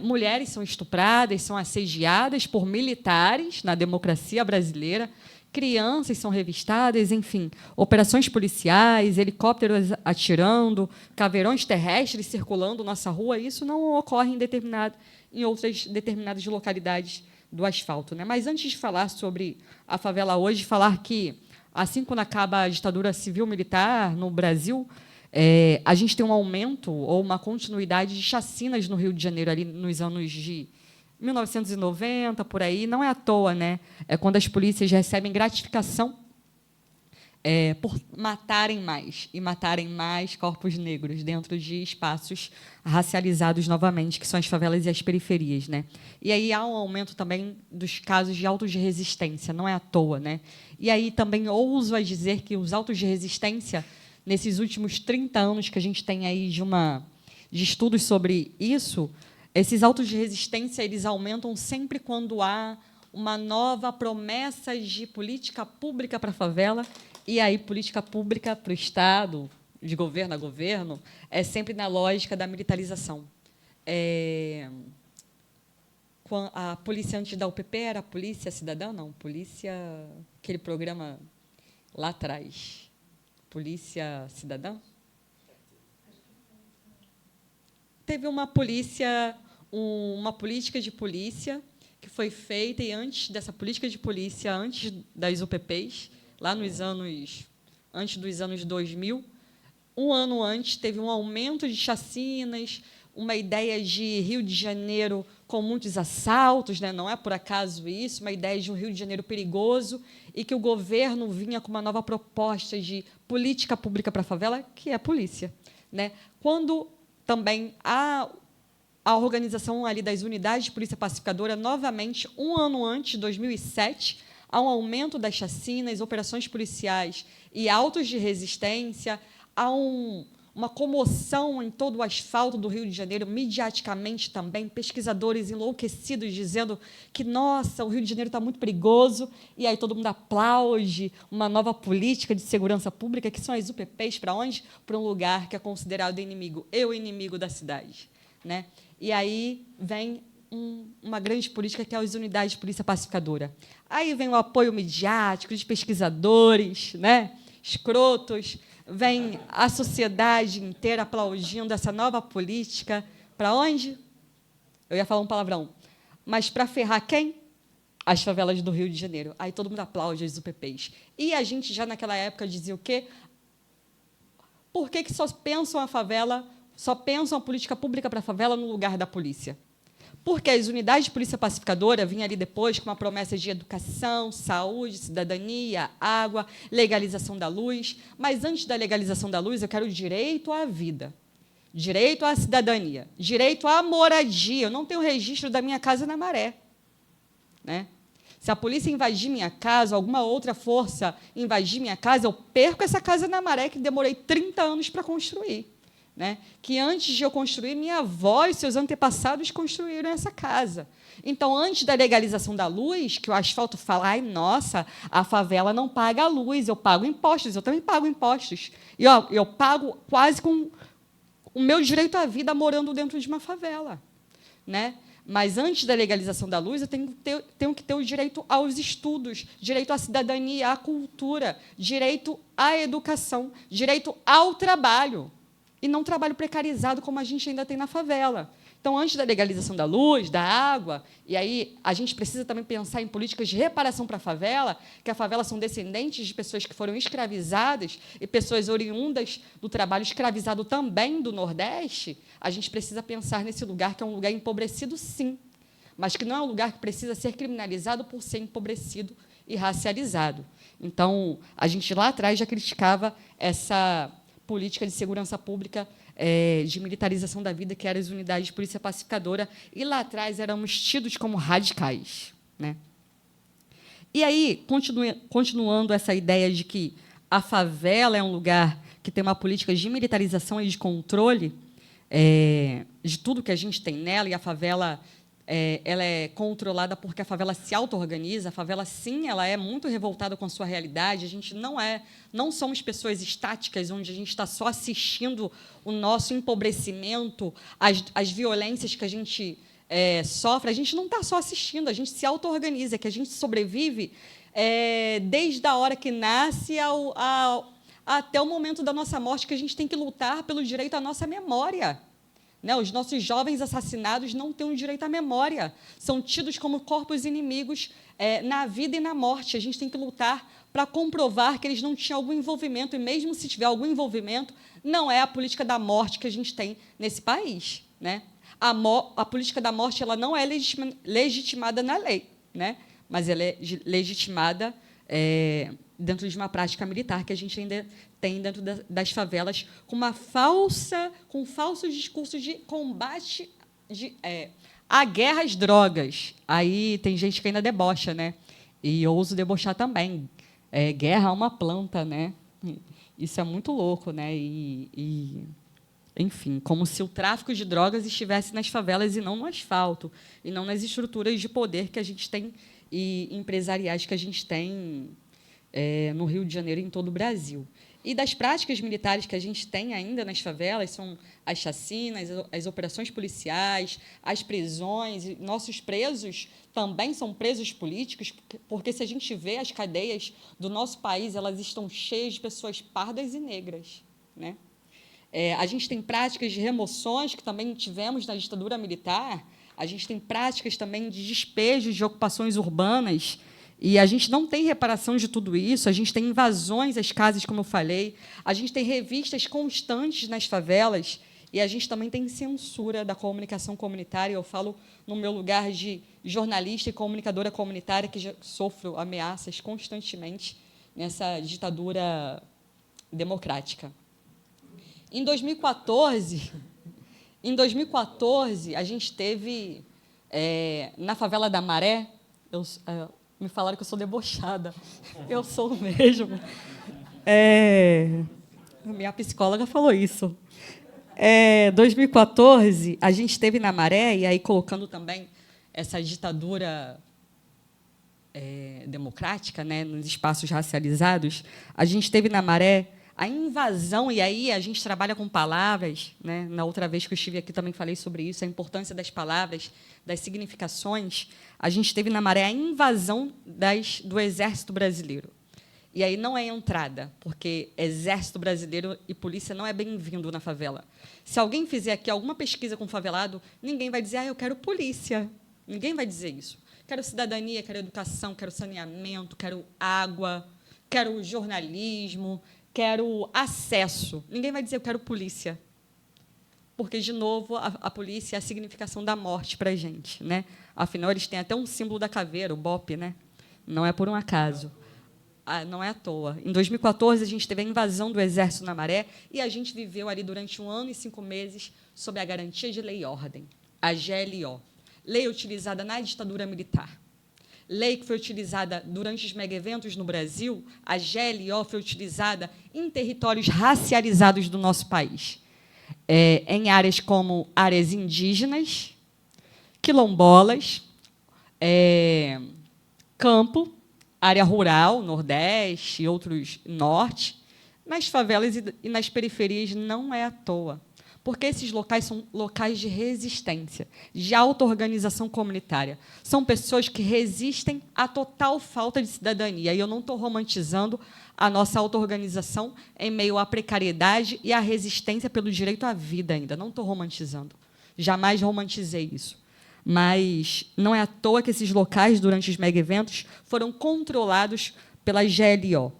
Mulheres são estupradas, são assediadas por militares na democracia brasileira, crianças são revistadas, enfim, operações policiais, helicópteros atirando, caveirões terrestres circulando nossa rua, isso não ocorre em outras determinadas localidades do asfalto, né? Mas antes de falar sobre a favela hoje, falar que, assim quando acaba a ditadura civil-militar no Brasil, a gente tem um aumento ou uma continuidade de chacinas no Rio de Janeiro, ali nos anos de 1990, por aí. Não é à toa, né? É quando as polícias recebem gratificação por matarem mais corpos negros dentro de espaços racializados novamente, que são as favelas e as periferias, né? E aí há um aumento também dos casos de autos de resistência, não é à toa, né? E aí também ouso a dizer que os autos de resistência, nesses últimos 30 anos que a gente tem aí de estudos sobre isso, esses autos de resistência eles aumentam sempre quando há uma nova promessa de política pública para a favela, e aí política pública para o Estado, de governo a governo, é sempre na lógica da militarização. A polícia antes da UPP era a Polícia Cidadã? Não, polícia... Aquele programa lá atrás. Polícia Cidadã? Teve uma polícia, uma política de polícia que foi feita, e antes dessa política de polícia, antes das UPPs, lá antes dos anos 2000, um ano antes, teve um aumento de chacinas, uma ideia de Rio de Janeiro com muitos assaltos, né? Não é por acaso isso, uma ideia de um Rio de Janeiro perigoso, e que o governo vinha com uma nova proposta de política pública para a favela, que é a polícia, né? Quando também a organização ali das unidades de polícia pacificadora, novamente, um ano antes, 2007, há um aumento das chacinas, operações policiais e autos de resistência, há uma comoção em todo o asfalto do Rio de Janeiro, midiaticamente também, pesquisadores enlouquecidos dizendo que, nossa, o Rio de Janeiro está muito perigoso, e aí todo mundo aplaude uma nova política de segurança pública, que são as UPPs, para onde? Para um lugar que é considerado inimigo, inimigo da cidade, né? E aí vem uma grande política, que é as unidades de polícia pacificadora. Aí vem o apoio midiático de pesquisadores, né, escrotos, vem a sociedade inteira aplaudindo essa nova política. Para onde? Eu ia falar um palavrão. Mas para ferrar quem? As favelas do Rio de Janeiro. Aí todo mundo aplaude as UPPs. E a gente já naquela época dizia o quê? Por que só pensam a favela, só pensam a política pública para a favela no lugar da polícia? Porque as unidades de polícia pacificadora vinham ali depois com uma promessa de educação, saúde, cidadania, água, legalização da luz. Mas, antes da legalização da luz, eu quero direito à vida, direito à cidadania, direito à moradia. Eu não tenho registro da minha casa na Maré, né? Se a polícia invadir minha casa, alguma outra força invadir minha casa, eu perco essa casa na Maré, que demorei 30 anos para construir, né? Que antes de eu construir, minha avó e seus antepassados construíram essa casa. Então, antes da legalização da luz, que o asfalto fala, ai, nossa, a favela não paga a luz, eu pago impostos, eu também pago impostos. E eu pago quase com o meu direito à vida morando dentro de uma favela, né? Mas, antes da legalização da luz, eu tenho que ter o direito aos estudos, direito à cidadania, à cultura, direito à educação, direito ao trabalho. E não trabalho precarizado, como a gente ainda tem na favela. Então, antes da legalização da luz, da água, e aí a gente precisa também pensar em políticas de reparação para a favela, que a favela são descendentes de pessoas que foram escravizadas e pessoas oriundas do trabalho escravizado também do Nordeste. A gente precisa pensar nesse lugar, que é um lugar empobrecido, sim, mas que não é um lugar que precisa ser criminalizado por ser empobrecido e racializado. Então, a gente lá atrás já criticava essa política de segurança pública, de militarização da vida, que eram as unidades de polícia pacificadora, e lá atrás éramos tidos como radicais, né? E aí, continuando essa ideia de que a favela é um lugar que tem uma política de militarização e de controle de tudo que a gente tem nela, e a favela ela é controlada porque a favela se auto-organiza. A favela, sim, ela é muito revoltada com a sua realidade. A gente não somos pessoas estáticas, onde a gente está só assistindo o nosso empobrecimento, as violências que a gente sofre. A gente não está só assistindo, a gente se auto-organiza, que a gente sobrevive desde a hora que nasce até o momento da nossa morte, que a gente tem que lutar pelo direito à nossa memória. Né? Os nossos jovens assassinados não têm o direito à memória, são tidos como corpos inimigos na vida e na morte. A gente tem que lutar para comprovar que eles não tinham algum envolvimento, e mesmo se tiver algum envolvimento, não é a política da morte que a gente tem nesse país, né? A política da morte, ela não é legitimada na lei, né? Mas ela é legitimada dentro de uma prática militar que a gente ainda tem dentro das favelas, com falsos discursos de combate à guerra às drogas. Aí tem gente que ainda debocha, né? E eu ouso debochar também. Guerra a uma planta, né? Isso é muito louco, né? Enfim, como se o tráfico de drogas estivesse nas favelas e não no asfalto, e não nas estruturas de poder que a gente tem e empresariais que a gente tem no Rio de Janeiro e em todo o Brasil. E das práticas militares que a gente tem ainda nas favelas são as chacinas, as operações policiais, as prisões. E nossos presos também são presos políticos, porque, se a gente vê as cadeias do nosso país, elas estão cheias de pessoas pardas e negras, né? A gente tem práticas de remoções, que também tivemos na ditadura militar. A gente tem práticas também de despejos de ocupações urbanas, e a gente não tem reparação de tudo isso. A gente tem invasões às casas, como eu falei, a gente tem revistas constantes nas favelas, e a gente também tem censura da comunicação comunitária. Eu falo no meu lugar de jornalista e comunicadora comunitária, que já sofro ameaças constantemente nessa ditadura democrática. Em 2014, a gente teve, na favela da Maré, me falaram que eu sou debochada. Eu sou mesmo. Minha psicóloga falou isso. 2014, a gente teve na Maré, e aí colocando também essa ditadura democrática, né, nos espaços racializados, a gente teve na Maré a invasão, e aí a gente trabalha com palavras, né? Na outra vez que eu estive aqui também falei sobre isso, a importância das palavras, das significações. A gente teve na Maré a invasão do Exército Brasileiro. E aí não é entrada, porque Exército Brasileiro e polícia não é bem-vindo na favela. Se alguém fizer aqui alguma pesquisa com favelado, ninguém vai dizer: eu quero polícia. Ninguém vai dizer isso. Quero cidadania, quero educação, quero saneamento, quero água, quero jornalismo, quero acesso. Ninguém vai dizer: eu quero polícia. Porque, de novo, a polícia é a significação da morte para a gente, né? Afinal, eles têm até um símbolo da caveira, o BOP, né? Não é por um acaso. Não é à toa. Em 2014, a gente teve a invasão do Exército na Maré, e a gente viveu ali durante 1 ano e 5 meses sob a garantia de lei e ordem, a GLO. Lei utilizada na ditadura militar. Lei que foi utilizada durante os mega-eventos no Brasil. A GLO foi utilizada em territórios racializados do nosso país, em áreas como áreas indígenas, quilombolas, campo, área rural, Nordeste e outros Norte, nas favelas e nas periferias. Não é à toa, porque esses locais são locais de resistência, de auto-organização comunitária. São pessoas que resistem à total falta de cidadania. E eu não estou romantizando a nossa auto-organização em meio à precariedade e à resistência pelo direito à vida ainda. Não estou romantizando. Jamais romantizei isso. Mas não é à toa que esses locais, durante os mega-eventos, foram controlados pela GLO.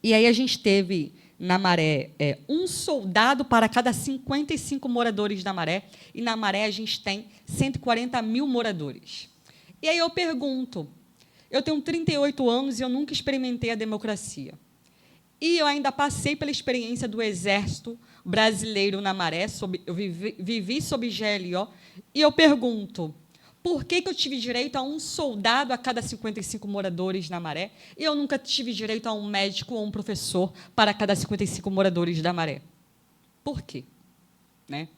E aí a gente teve, na Maré, um soldado para cada 55 moradores da Maré, e na Maré a gente tem 140 mil moradores. E aí eu pergunto, eu tenho 38 anos e eu nunca experimentei a democracia. E eu ainda passei pela experiência do Exército Brasileiro na Maré, eu vivi sob GLO, e eu pergunto, por que eu tive direito a um soldado a cada 55 moradores na Maré e eu nunca tive direito a um médico ou um professor para cada 55 moradores da Maré? Por quê? Né?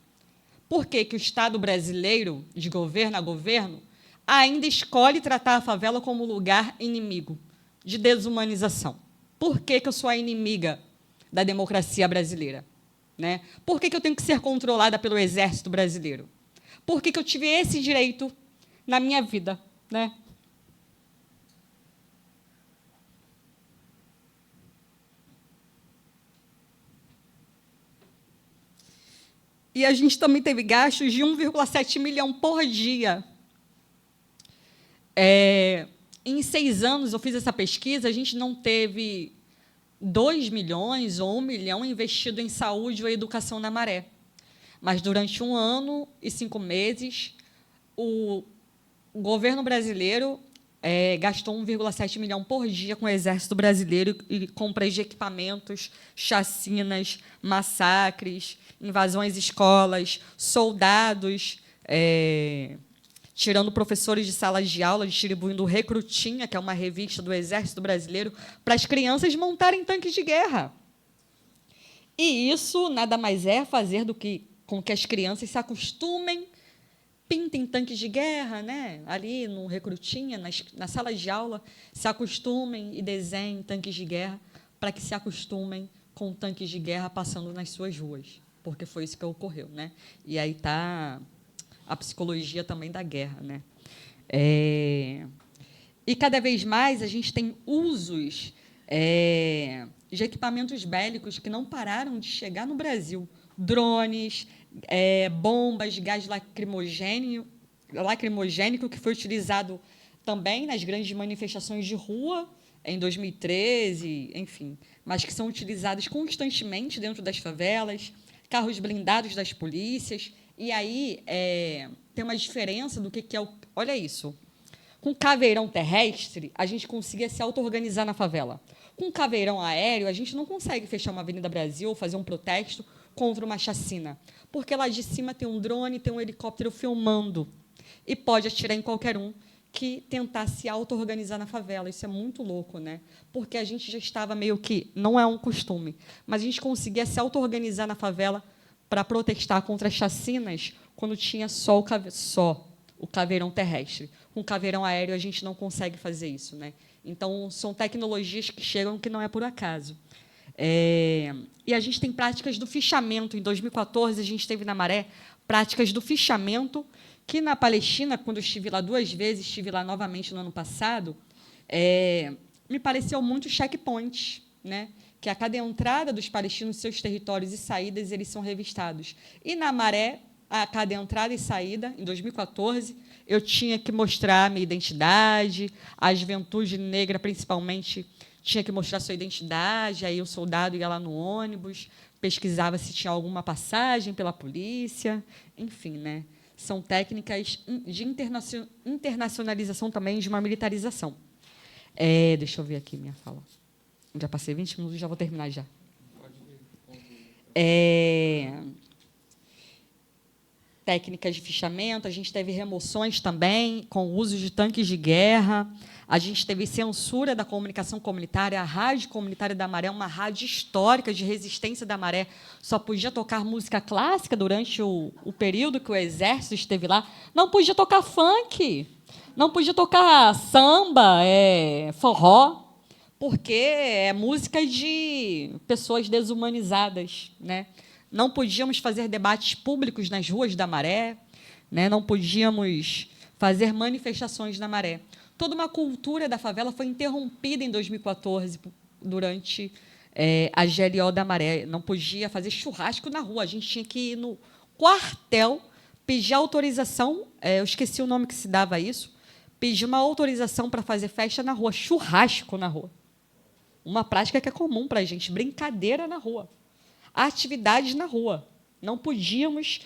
Por que o Estado brasileiro, de governo a governo, ainda escolhe tratar a favela como lugar inimigo de desumanização? Por que eu sou a inimiga da democracia brasileira? Né? Por que eu tenho que ser controlada pelo Exército Brasileiro? Por que eu tive esse direito na minha vida? Né? E a gente também teve gastos de 1,7 milhão por dia. Em 6 anos, eu fiz essa pesquisa, a gente não teve 2 milhões ou 1 milhão investido em saúde ou educação na Maré. Mas, durante 1 ano e 5 meses, o governo brasileiro gastou 1,7 milhão por dia com o Exército Brasileiro e compras de equipamentos, chacinas, massacres, invasões às escolas, soldados, tirando professores de salas de aula, distribuindo Recrutinha, que é uma revista do Exército Brasileiro, para as crianças montarem tanques de guerra. E isso nada mais é fazer do que com que as crianças se acostumem, pintem tanques de guerra, né? Ali no Recrutinha, na sala de aula, se acostumem e desenhem tanques de guerra para que se acostumem com tanques de guerra passando nas suas ruas, porque foi isso que ocorreu, né? E aí está a psicologia também da guerra, né? E cada vez mais a gente tem usos de equipamentos bélicos que não pararam de chegar no Brasil. Drones, bombas, gás lacrimogênico, que foi utilizado também nas grandes manifestações de rua, em 2013, enfim, mas que são utilizados constantemente dentro das favelas, carros blindados das polícias. E aí tem uma diferença do que é o... Olha isso. Com caveirão terrestre, a gente conseguia se auto-organizar na favela. Com caveirão aéreo, a gente não consegue fechar uma Avenida Brasil ou fazer um protesto contra uma chacina, porque lá de cima tem um drone, tem um helicóptero filmando, e pode atirar em qualquer um que tentar se auto-organizar na favela. Isso é muito louco, né? Porque a gente já estava meio que... Não é um costume, mas a gente conseguia se auto-organizar na favela para protestar contra as chacinas quando tinha só o caveirão terrestre. Com o caveirão aéreo, a gente não consegue fazer isso, né? Então, são tecnologias que chegam que não é por acaso. E a gente tem práticas do fichamento. Em 2014, a gente teve na Maré práticas do fichamento, que na Palestina, quando eu estive lá 2 vezes, estive lá novamente no ano passado, me pareceu muito checkpoint, né? Que a cada entrada dos palestinos, seus territórios e saídas, eles são revistados. E na Maré, a cada entrada e saída, em 2014, eu tinha que mostrar a minha identidade, a juventude negra, principalmente, tinha que mostrar sua identidade, aí o soldado ia lá no ônibus, pesquisava se tinha alguma passagem pela polícia, enfim, né? São técnicas de internacionalização também, de uma militarização. Deixa eu ver aqui minha fala. Já passei 20 minutos, já vou terminar já. Técnicas de fichamento, a gente teve remoções também, com o uso de tanques de guerra, a gente teve censura da comunicação comunitária, a Rádio Comunitária da Maré, uma rádio histórica de resistência da Maré, só podia tocar música clássica durante o período que o Exército esteve lá, não podia tocar funk, não podia tocar samba, forró, porque é música de pessoas desumanizadas, né? Não podíamos fazer debates públicos nas ruas da Maré, né? Não podíamos fazer manifestações na Maré. Toda uma cultura da favela foi interrompida em 2014, durante a GLO da Maré. Não podia fazer churrasco na rua, a gente tinha que ir no quartel, pedir autorização, eu esqueci o nome que se dava a isso, pedir uma autorização para fazer festa na rua, churrasco na rua. Uma prática que é comum para a gente, brincadeira na rua. Atividades na rua. Não podíamos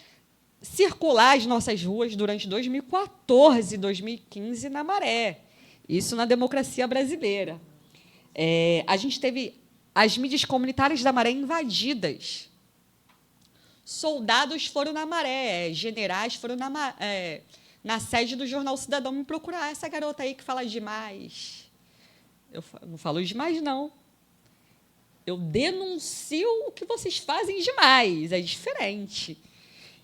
circular as nossas ruas durante 2014 e 2015 na Maré. Isso na democracia brasileira. A gente teve as mídias comunitárias da Maré invadidas. Soldados foram na Maré, generais foram na sede do Jornal Cidadão me procurar. Essa garota aí que fala demais. Eu não falo demais, não. Eu denuncio o que vocês fazem demais, é diferente.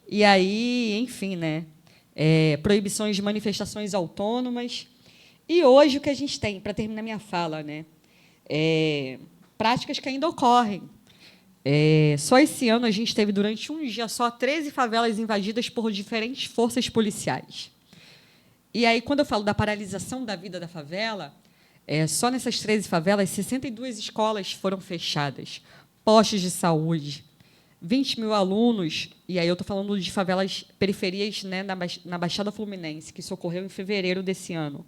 E aí, enfim, né? Proibições de manifestações autônomas. E hoje o que a gente tem, para terminar minha fala, né? Práticas que ainda ocorrem. Só esse ano a gente teve, durante um dia só, 13 favelas invadidas por diferentes forças policiais. E aí, quando eu falo da paralisação da vida da favela, só nessas 13 favelas, 62 escolas foram fechadas, postos de saúde, 20 mil alunos, e aí eu estou falando de favelas periferias, né, na Baixada Fluminense, que isso ocorreu em fevereiro desse ano.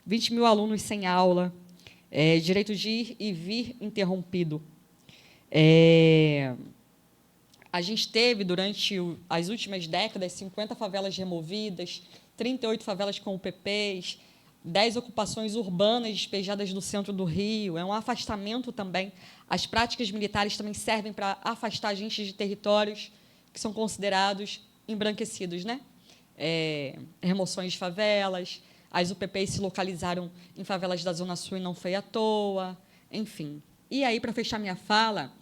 20 mil alunos sem aula, direito de ir e vir interrompido. A gente teve, durante as últimas décadas, 50 favelas removidas, 38 favelas com UPPs, 10 ocupações urbanas despejadas do centro do Rio. É um afastamento também. As práticas militares também servem para afastar a gente de territórios que são considerados embranquecidos, né? Remoções de favelas, as UPPs se localizaram em favelas da Zona Sul e não foi à toa, enfim. E aí, para fechar minha fala,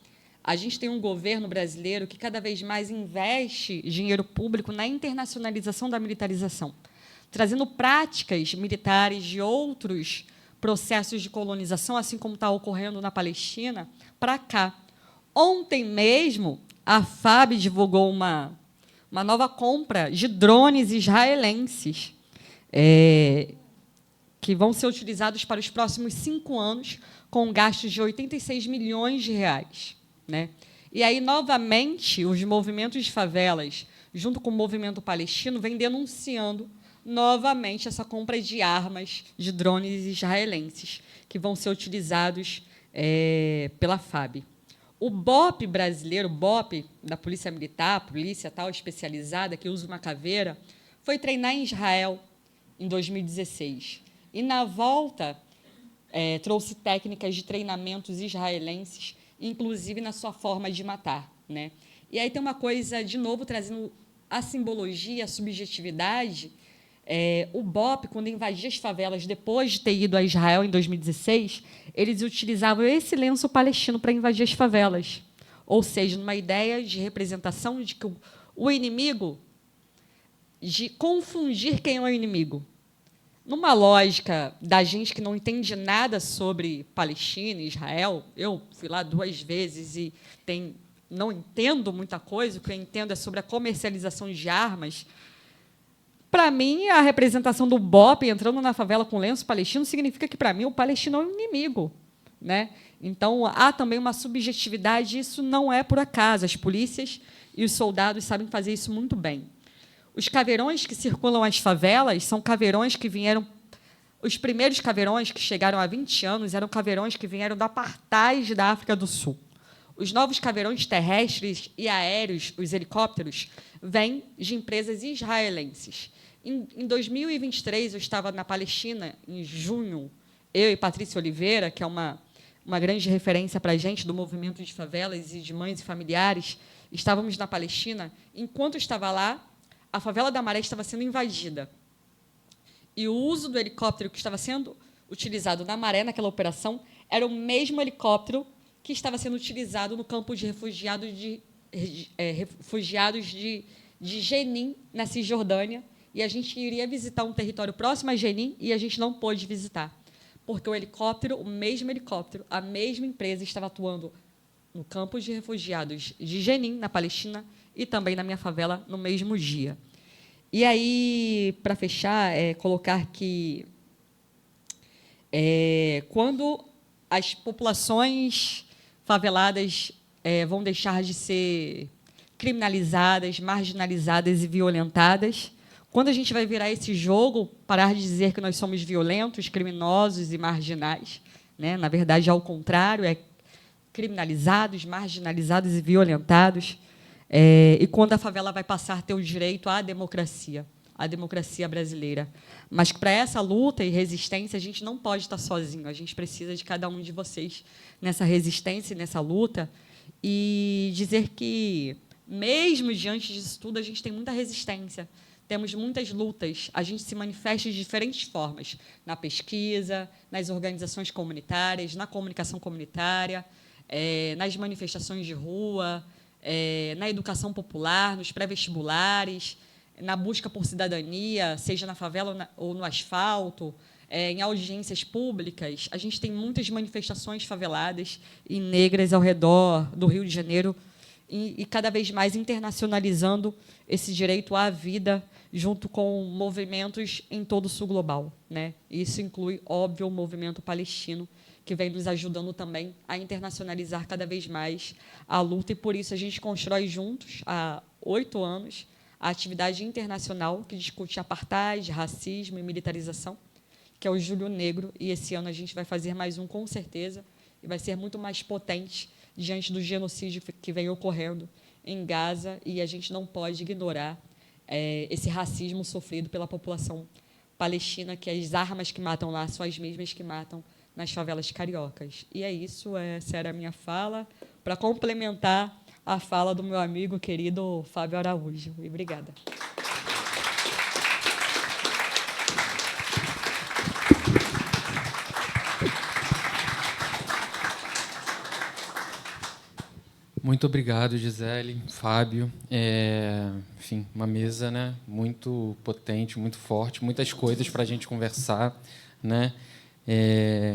a gente tem um governo brasileiro que cada vez mais investe dinheiro público na internacionalização da militarização, trazendo práticas militares de outros processos de colonização, assim como está ocorrendo na Palestina, para cá. Ontem mesmo, a FAB divulgou uma nova compra de drones israelenses, que vão ser utilizados para os próximos 5 anos, com gastos de 86 milhões de reais. Né? E aí, novamente, os movimentos de favelas, junto com o movimento palestino, vêm denunciando novamente essa compra de armas, de drones israelenses, que vão ser utilizados pela FAB. O BOP brasileiro, o BOP da Polícia Militar, polícia tal especializada, que usa uma caveira, foi treinar em Israel em 2016. E, na volta, trouxe técnicas de treinamentos israelenses, inclusive na sua forma de matar. Né? E aí tem uma coisa, de novo, trazendo a simbologia, a subjetividade. O BOP, quando invadia as favelas, depois de ter ido a Israel em 2016, eles utilizavam esse lenço palestino para invadir as favelas. Ou seja, numa ideia de representação de que o inimigo, de confundir quem é o inimigo. Numa lógica da gente que não entende nada sobre Palestina e Israel, eu fui lá 2 vezes e não entendo muita coisa, o que eu entendo é sobre a comercialização de armas. Para mim, a representação do BOP entrando na favela com lenço palestino significa que, para mim, o palestino é um inimigo. Né? Então, há também uma subjetividade, e isso não é por acaso. As polícias e os soldados sabem fazer isso muito bem. Os caveirões que circulam as favelas são caveirões que vieram... Os primeiros caveirões que chegaram há 20 anos eram caveirões que vieram da apartheid da África do Sul. Os novos caveirões terrestres e aéreos, os helicópteros, vêm de empresas israelenses. Em 2023, eu estava na Palestina, em junho, eu e Patrícia Oliveira, que é uma grande referência para a gente do movimento de favelas e de mães e familiares, estávamos na Palestina. Enquanto eu estava lá, a favela da Maré estava sendo invadida. E o uso do helicóptero que estava sendo utilizado na Maré, naquela operação, era o mesmo helicóptero que estava sendo utilizado no campo de refugiados de Jenin, na Cisjordânia, e a gente iria visitar um território próximo a Jenin e a gente não pôde visitar, porque o helicóptero, o mesmo helicóptero, a mesma empresa estava atuando no campo de refugiados de Jenin, na Palestina, e também na minha favela, no mesmo dia. E aí, para fechar, colocar que quando as populações faveladas vão deixar de ser criminalizadas, marginalizadas e violentadas, quando a gente vai virar esse jogo, parar de dizer que nós somos violentos, criminosos e marginais, né? Na verdade, ao contrário, criminalizados, marginalizados e violentados, e quando a favela vai passar a ter o direito à democracia brasileira. Mas para essa luta e resistência, a gente não pode estar sozinho, a gente precisa de cada um de vocês nessa resistência e nessa luta, e dizer que, mesmo diante disso tudo, a gente tem muita resistência, temos muitas lutas, a gente se manifesta de diferentes formas, na pesquisa, nas organizações comunitárias, na comunicação comunitária, nas manifestações de rua, na educação popular, nos pré-vestibulares, na busca por cidadania, seja na favela ou no asfalto, em audiências públicas. A gente tem muitas manifestações faveladas e negras ao redor do Rio de Janeiro e cada vez mais internacionalizando esse direito à vida junto com movimentos em todo o sul global. Né? Isso inclui, óbvio, o movimento palestino, que vem nos ajudando também a internacionalizar cada vez mais a luta, e, por isso, a gente constrói juntos, há 8 anos, a atividade internacional que discute apartheid, racismo e militarização, que é o Julho Negro, e esse ano a gente vai fazer mais um, com certeza, e vai ser muito mais potente diante do genocídio que vem ocorrendo em Gaza, e a gente não pode ignorar esse racismo sofrido pela população palestina, que as armas que matam lá são as mesmas que matam nas favelas cariocas. E é isso, essa era a minha fala, para complementar a fala do meu amigo querido Fábio Araújo. E obrigada. Muito obrigado, Gisele, Fábio. Enfim, uma mesa, né, muito potente, muito forte, muitas coisas para a gente conversar, né?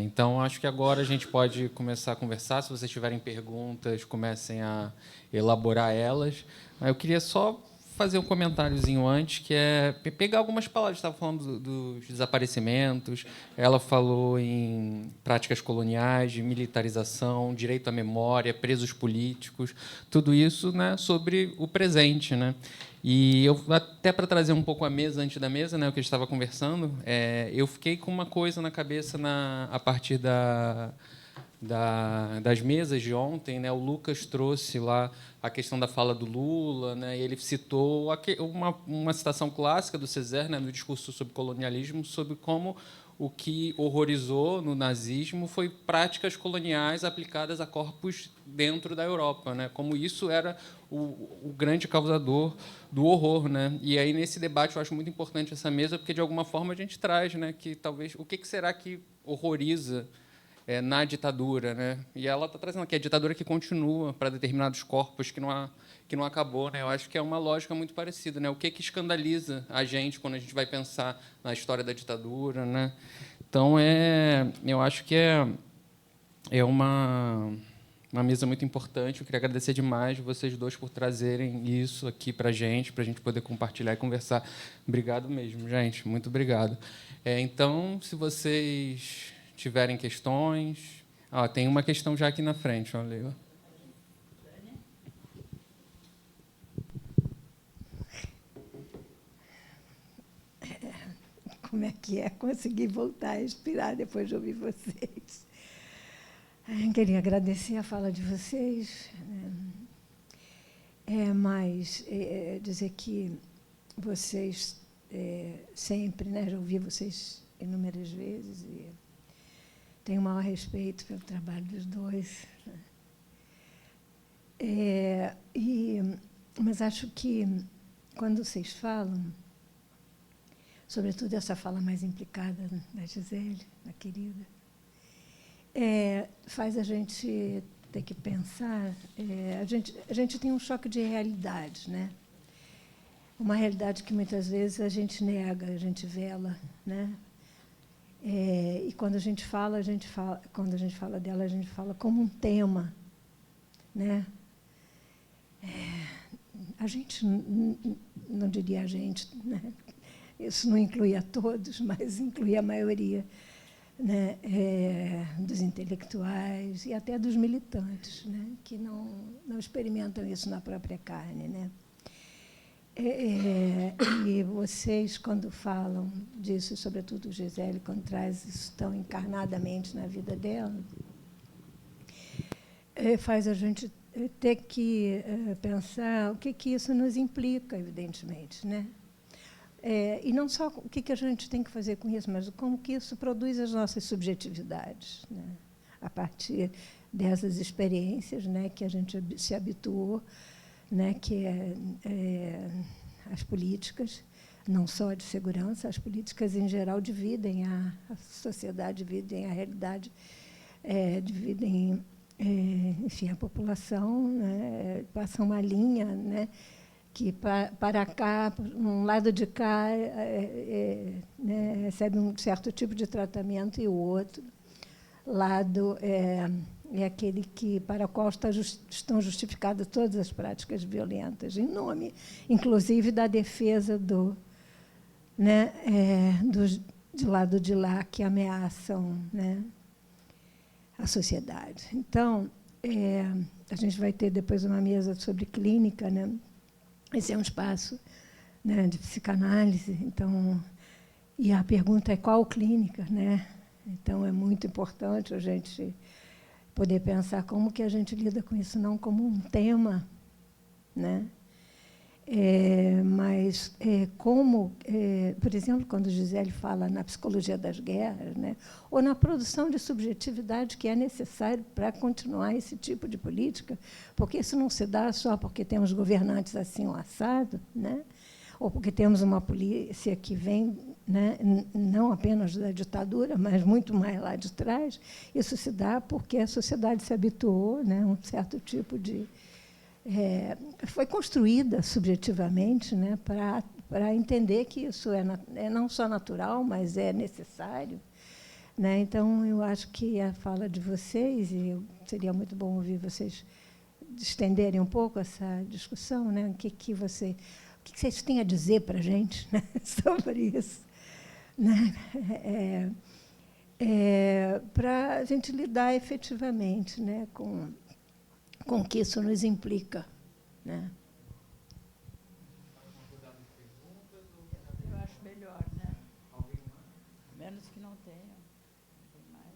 Então, acho que agora a gente pode começar a conversar. Se vocês tiverem perguntas, comecem a elaborar elas. Mas eu queria só fazer um comentáriozinho antes, que é pegar algumas palavras. Estava falando dos desaparecimentos, ela falou em práticas coloniais, de militarização, direito à memória, presos políticos, tudo isso, né, sobre o presente, né? E eu, até para trazer um pouco a mesa antes da mesa, né, o que a gente estava conversando, eu fiquei com uma coisa na cabeça a partir das mesas de ontem, né? O Lucas trouxe lá a questão da fala do Lula, né? E ele citou uma citação clássica do Césaire, né, no discurso sobre colonialismo, sobre como o que horrorizou no nazismo foi práticas coloniais aplicadas a corpos dentro da Europa, né? Como isso era o grande causador do horror, né? E aí nesse debate eu acho muito importante essa mesa, porque de alguma forma a gente traz, né, que talvez o que será que horroriza na ditadura, né? E ela está trazendo aqui a ditadura que continua para determinados corpos que não acabou, né? Eu acho que é uma lógica muito parecida, né? O que escandaliza a gente quando a gente vai pensar na história da ditadura, né? Então eu acho que é uma mesa muito importante. Eu queria agradecer demais vocês dois por trazerem isso aqui para a gente poder compartilhar e conversar. Obrigado mesmo, gente. Muito obrigado. Então, se vocês tiverem questões... tem uma questão já aqui na frente, Leila. Como é que é conseguir voltar a respirar depois de ouvir vocês? Queria agradecer a fala de vocês, mas dizer que vocês sempre, né, já ouvi vocês inúmeras vezes e tenho o maior respeito pelo trabalho dos dois. Mas acho que, quando vocês falam, sobretudo essa fala mais implicada da Gisele, da querida, faz a gente ter que pensar... a gente tem um choque de realidades, né? Uma realidade que, muitas vezes, a gente nega, a gente vela, né? E quando a gente fala dela, a gente fala como um tema, né? A gente, não diria a gente, né? Isso não inclui a todos, mas inclui a maioria, né? Dos intelectuais e até dos militantes, né? Que não experimentam isso na própria carne, né? E vocês, quando falam disso, sobretudo Gisele, quando traz isso tão encarnadamente na vida dela, faz a gente ter que pensar o que isso nos implica, evidentemente, né? E não só o que a gente tem que fazer com isso, mas como que isso produz as nossas subjetividades, né? A partir dessas experiências, né, que a gente se habituou, né, que as políticas, não só de segurança, as políticas em geral dividem a sociedade, dividem a realidade, dividem, enfim, a população, né, passam uma linha, né, que para cá, um lado de cá, né, recebe um certo tipo de tratamento e o outro lado é aquele para o qual estão justificadas todas as práticas violentas, em nome, inclusive, da defesa né, do lado de lá que ameaçam, né, a sociedade. Então, a gente vai ter depois uma mesa sobre clínica, né? Esse é um espaço, né, de psicanálise. Então, e a pergunta é qual clínica, né? Então, é muito importante a gente poder pensar como que a gente lida com isso, não como um tema, né? Mas como, por exemplo, quando Gisele fala na psicologia das guerras, né, ou na produção de subjetividade que é necessário para continuar esse tipo de política, porque isso não se dá só porque temos governantes assim ou assado, né, ou porque temos uma polícia que vem, né, não apenas da ditadura, mas muito mais lá de trás. Isso se dá porque a sociedade se habituou, né, a um certo tipo de... foi construída subjetivamente, né, para entender que isso é não só natural, mas é necessário, né? Então, eu acho que a fala de vocês, e seria muito bom ouvir vocês estenderem um pouco essa discussão, né? O que vocês têm a dizer para a gente, né? Sobre isso, né? Para a gente lidar efetivamente, né? com o que isso nos implica, né? Eu acho melhor, né? Menos que não tenha. Tem mais.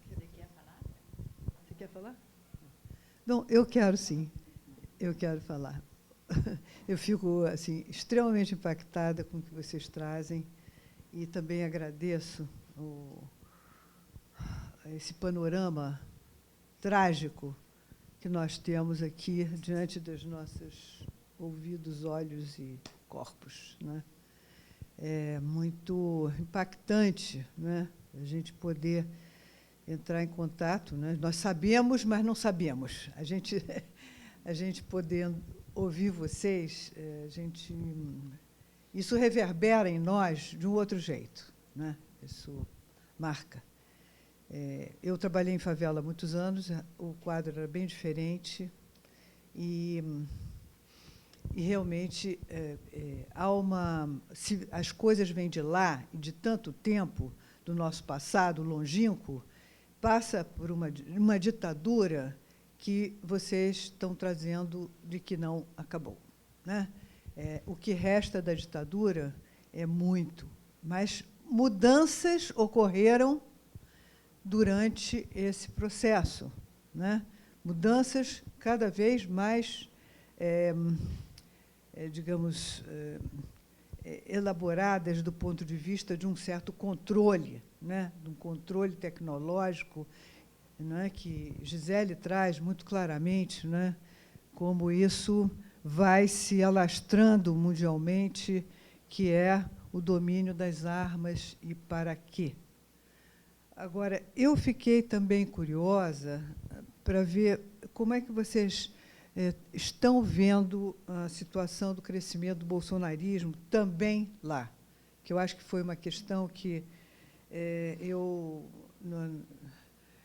Você quer falar? Você quer falar? Não, eu quero sim. Eu quero falar. Eu fico assim extremamente impactada com o que vocês trazem e também agradeço esse panorama trágico que nós temos aqui diante dos nossos ouvidos, olhos e corpos, né? É muito impactante, né? A gente poder entrar em contato, né? Nós sabemos, mas não sabemos. A gente poder ouvir vocês, isso reverbera em nós de um outro jeito, né? Isso marca. Eu trabalhei em favela há muitos anos, o quadro era bem diferente e realmente as coisas vêm de lá e de tanto tempo do nosso passado longínquo, passa por uma ditadura que vocês estão trazendo de que não acabou, né? O que resta da ditadura é muito, mas mudanças ocorreram durante esse processo, né? Mudanças cada vez mais, digamos, elaboradas do ponto de vista de um certo controle, né? De um controle tecnológico, né? Que Gisele traz muito claramente, né? Como isso vai se alastrando mundialmente, que é o domínio das armas e para quê. Agora, eu fiquei também curiosa para ver como é que vocês estão vendo a situação do crescimento do bolsonarismo também lá, que eu acho que foi uma questão que eu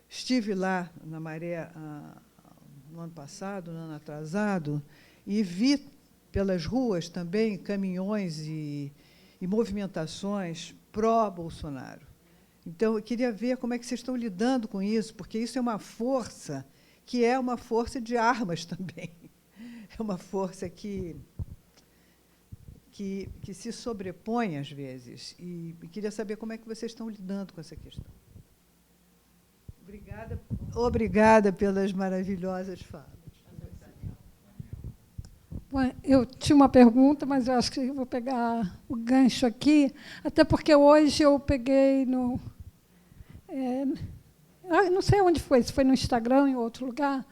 estive lá na Maré no ano passado, no ano atrasado, e vi pelas ruas também caminhões e movimentações pró-Bolsonaro. Então, eu queria ver como é que vocês estão lidando com isso, porque isso é uma força que é uma força de armas também. É uma força que se sobrepõe, às vezes. E queria saber como é que vocês estão lidando com essa questão. Obrigada pelas maravilhosas falas. Bom, eu tinha uma pergunta, mas eu acho que eu vou pegar o gancho aqui, até porque hoje eu peguei no... não sei onde foi, se foi no Instagram, em outro lugar,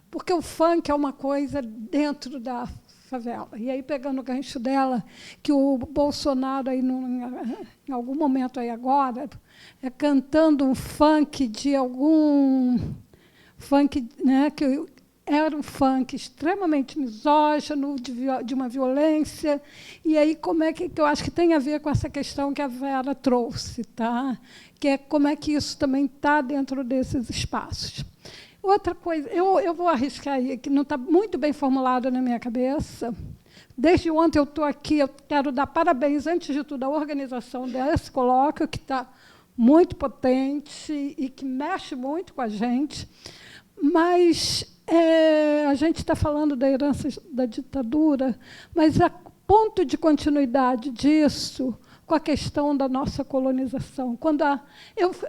porque o funk é uma coisa dentro da favela. E aí, pegando o gancho dela, que o Bolsonaro, aí, em algum momento aí agora, cantando um funk de algum... funk, né, que era um funk extremamente misógino, de uma violência. E aí, como é que eu acho que tem a ver com essa questão que a Vera trouxe, tá? Que é como é que isso também está dentro desses espaços. Outra coisa, eu vou arriscar aí, que não está muito bem formulado na minha cabeça. Desde ontem eu estou aqui, eu quero dar parabéns, antes de tudo, à organização desse colóquio, que está muito potente e que mexe muito com a gente. Mas a gente está falando da herança da ditadura, mas a ponto de continuidade disso com a questão da nossa colonização. Quando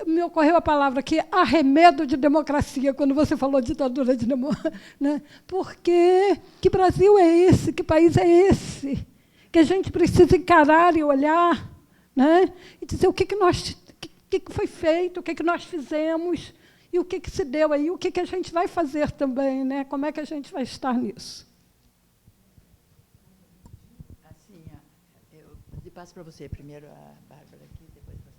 me ocorreu a palavra aqui, arremedo de democracia, quando você falou ditadura de democracia, né? Porque que Brasil é esse? Que país é esse? Que a gente precisa encarar e olhar, né? E dizer o que foi feito, o que nós fizemos, e o que se deu aí, o que a gente vai fazer também, né? Como é que a gente vai estar nisso? Assim, eu passo para você primeiro, a Bárbara aqui, depois você.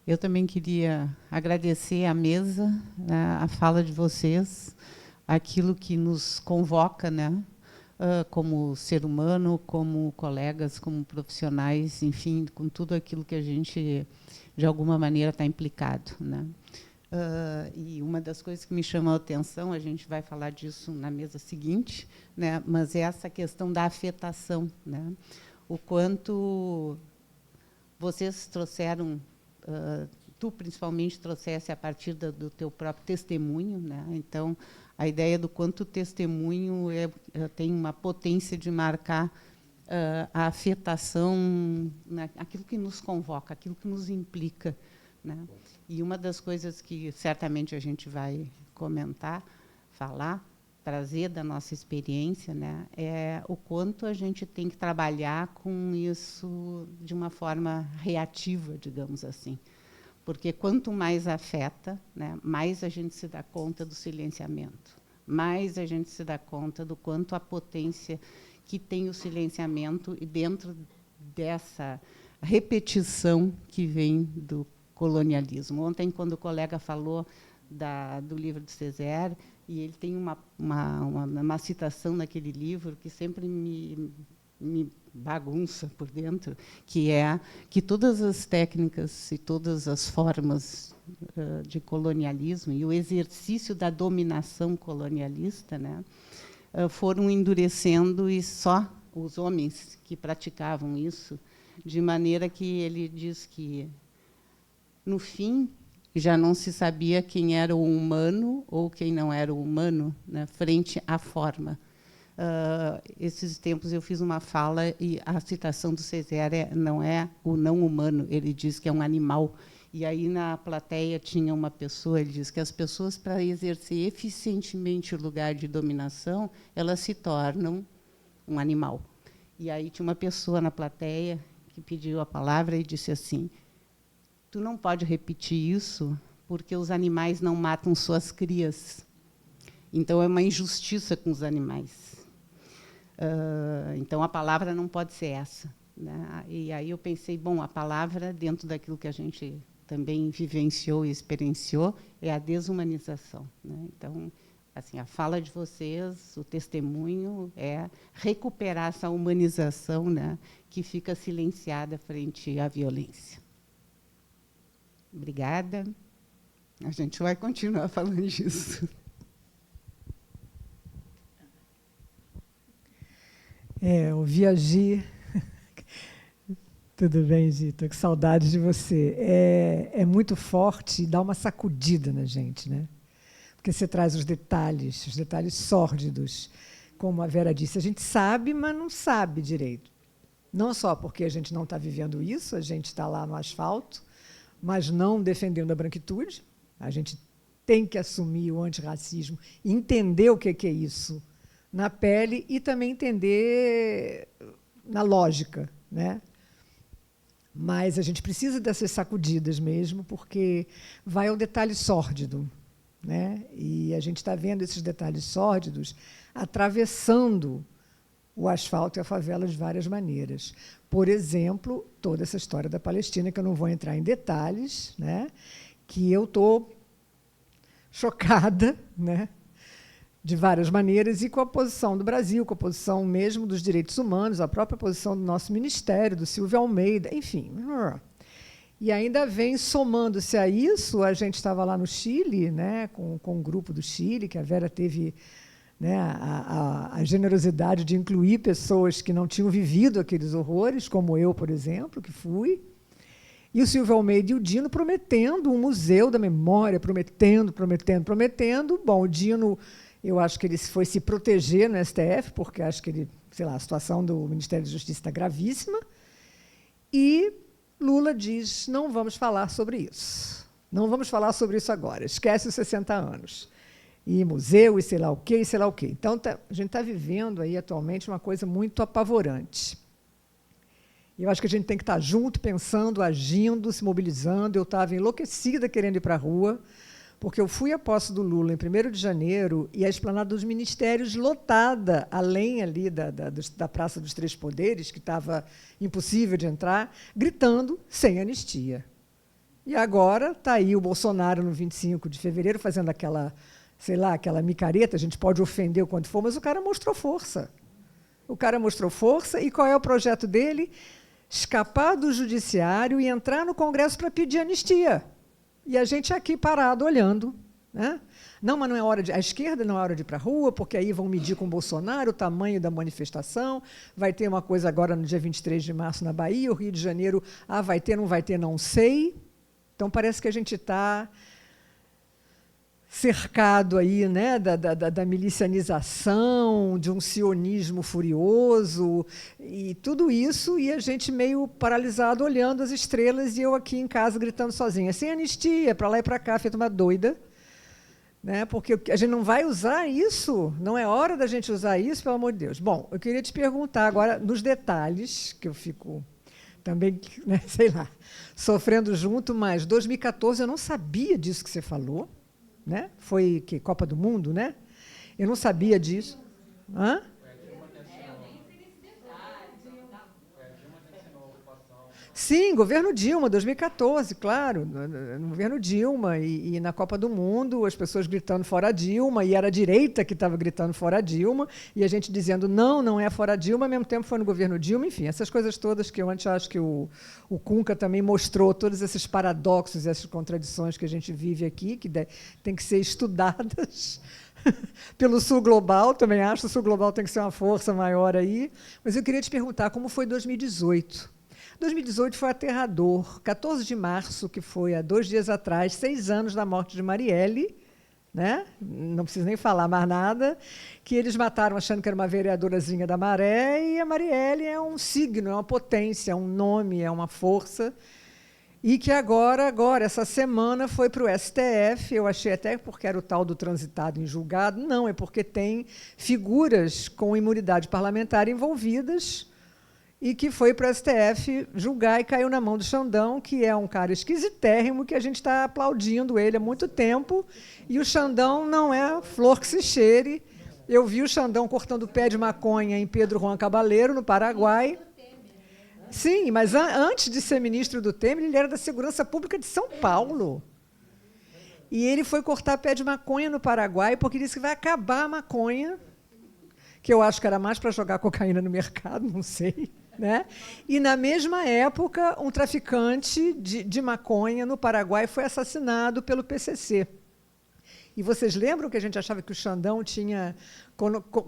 Eu também queria agradecer à mesa, né, a fala de vocês, aquilo que nos convoca, né, como ser humano, como colegas, como profissionais, enfim, com tudo aquilo que a gente, de alguma maneira, está implicado, né? E uma das coisas que me chamou a atenção, a gente vai falar disso na mesa seguinte, né? Mas é essa questão da afetação, né? O quanto vocês trouxeram, tu principalmente trouxesse a partir do teu próprio testemunho, né? Então, a ideia do quanto o testemunho tem uma potência de marcar a afetação, né? Aquilo que nos convoca, aquilo que nos implica, né? E uma das coisas que certamente a gente vai comentar, falar, trazer da nossa experiência, né, é o quanto a gente tem que trabalhar com isso de uma forma reativa, digamos assim. Porque quanto mais afeta, né, mais a gente se dá conta do silenciamento, mais a gente se dá conta do quanto a potência que tem o silenciamento e dentro dessa repetição que vem do colonialismo. Ontem, quando o colega falou do livro de Césaire, e ele tem uma citação naquele livro que sempre me bagunça por dentro, que é que todas as técnicas e todas as formas de colonialismo e o exercício da dominação colonialista, né, foram endurecendo, e só os homens que praticavam isso, de maneira que ele diz que, no fim, já não se sabia quem era o humano ou quem não era o humano, né, frente à forma. Esses tempos eu fiz uma fala e a citação do Césaire não é o não humano, ele diz que é um animal. E aí, na plateia, tinha uma pessoa, ele diz que as pessoas, para exercer eficientemente o lugar de dominação, elas se tornam um animal. E aí tinha uma pessoa na plateia que pediu a palavra e disse assim: tu não pode repetir isso porque os animais não matam suas crias. Então, é uma injustiça com os animais. Então, a palavra não pode ser essa, né? E aí eu pensei, bom, a palavra, dentro daquilo que a gente também vivenciou e experienciou, é a desumanização, né? Então, assim, a fala de vocês, o testemunho, é recuperar essa humanização, né, que fica silenciada frente à violência. Obrigada. A gente vai continuar falando disso. O Viagi. Tudo bem, Gita? Que saudade de você. É muito forte e dá uma sacudida na gente, né? Porque você traz os detalhes sórdidos. Como a Vera disse, a gente sabe, mas não sabe direito. Não só porque a gente não está vivendo isso, a gente está lá no asfalto, mas não defendendo a branquitude. A gente tem que assumir o antirracismo, entender o que é isso na pele e também entender na lógica, né? Mas a gente precisa dessas sacudidas mesmo, porque vai ao detalhe sórdido, né? E a gente está vendo esses detalhes sórdidos atravessando o asfalto e a favela de várias maneiras. Por exemplo, toda essa história da Palestina, que eu não vou entrar em detalhes, né, que eu estou chocada, né, de várias maneiras, e com a posição do Brasil, com a posição mesmo dos direitos humanos, a própria posição do nosso ministério, do Silvio Almeida, enfim. E ainda vem somando-se a isso, a gente estava lá no Chile, né, com um grupo do Chile, que a Vera teve, né, a generosidade de incluir pessoas que não tinham vivido aqueles horrores, como eu, por exemplo, que fui, e o Silvio Almeida e o Dino prometendo um museu da memória, prometendo. Bom, o Dino, eu acho que ele foi se proteger no STF, porque acho que ele, sei lá, a situação do Ministério da Justiça está gravíssima, e Lula diz, não vamos falar sobre isso. Não vamos falar sobre isso agora, esquece os 60 anos. E museu, e sei lá o quê, e sei lá o quê. Então, a gente está vivendo aí, atualmente, uma coisa muito apavorante. Eu acho que a gente tem que estar junto, pensando, agindo, se mobilizando. Eu estava enlouquecida querendo ir para a rua, porque eu fui à posse do Lula em 1º de janeiro e a esplanada dos ministérios lotada, além ali da Praça dos Três Poderes, que estava impossível de entrar, gritando sem anistia. E agora está aí o Bolsonaro, no 25 de fevereiro, fazendo aquela, sei lá, aquela micareta, a gente pode ofender o quanto for, mas o cara mostrou força. O cara mostrou força, e qual é o projeto dele? Escapar do judiciário e entrar no Congresso para pedir anistia. E a gente aqui parado, olhando. Né? Não, mas não é hora de... A esquerda não é hora de ir para a rua, porque aí vão medir com o Bolsonaro o tamanho da manifestação. Vai ter uma coisa agora no dia 23 de março na Bahia, o Rio de Janeiro, vai ter, não vai ter, não sei. Então, parece que a gente está cercado aí, né, da milicianização, de um sionismo furioso, e tudo isso, e a gente meio paralisado, olhando as estrelas, e eu aqui em casa gritando sozinha, sem anistia, para lá e para cá, feito uma doida, né, porque a gente não vai usar isso, não é hora da gente usar isso, pelo amor de Deus. Bom, eu queria te perguntar agora, nos detalhes, que eu fico também, né, sei lá, sofrendo junto, mas 2014 eu não sabia disso que você falou, né? Foi que Copa do Mundo, né? Eu não sabia disso. Hã? Sim, governo Dilma, 2014, claro. No governo Dilma e na Copa do Mundo, as pessoas gritando fora Dilma, e era a direita que estava gritando fora Dilma, e a gente dizendo não é fora Dilma, ao mesmo tempo foi no governo Dilma, enfim, essas coisas todas que eu antes acho que o Cunca também mostrou, todos esses paradoxos, essas contradições que a gente vive aqui, que tem que ser estudadas pelo Sul Global, também acho que o Sul Global tem que ser uma força maior aí. Mas eu queria te perguntar como foi 2018. 2018 foi aterrador. 14 de março, que foi há 2 dias atrás, 6 anos da morte de Marielle, né? Não preciso nem falar mais nada, que eles mataram achando que era uma vereadorazinha da Maré, e a Marielle é um signo, é uma potência, é um nome, é uma força, e que agora essa semana, foi para o STF, eu achei até porque era o tal do transitado em julgado, não, é porque tem figuras com imunidade parlamentar envolvidas, e que foi para o STF julgar e caiu na mão do Xandão, que é um cara esquisitérrimo, que a gente está aplaudindo ele há muito tempo, e o Xandão não é flor que se cheire. Eu vi o Xandão cortando pé de maconha em Pedro Juan Cabaleiro, no Paraguai. Sim, mas antes de ser ministro do Temer, ele era da Segurança Pública de São Paulo. E ele foi cortar pé de maconha no Paraguai, porque disse que vai acabar a maconha, que eu acho que era mais para jogar cocaína no mercado, não sei. Né? E, na mesma época, um traficante de maconha no Paraguai foi assassinado pelo PCC. E vocês lembram que a gente achava que o Xandão tinha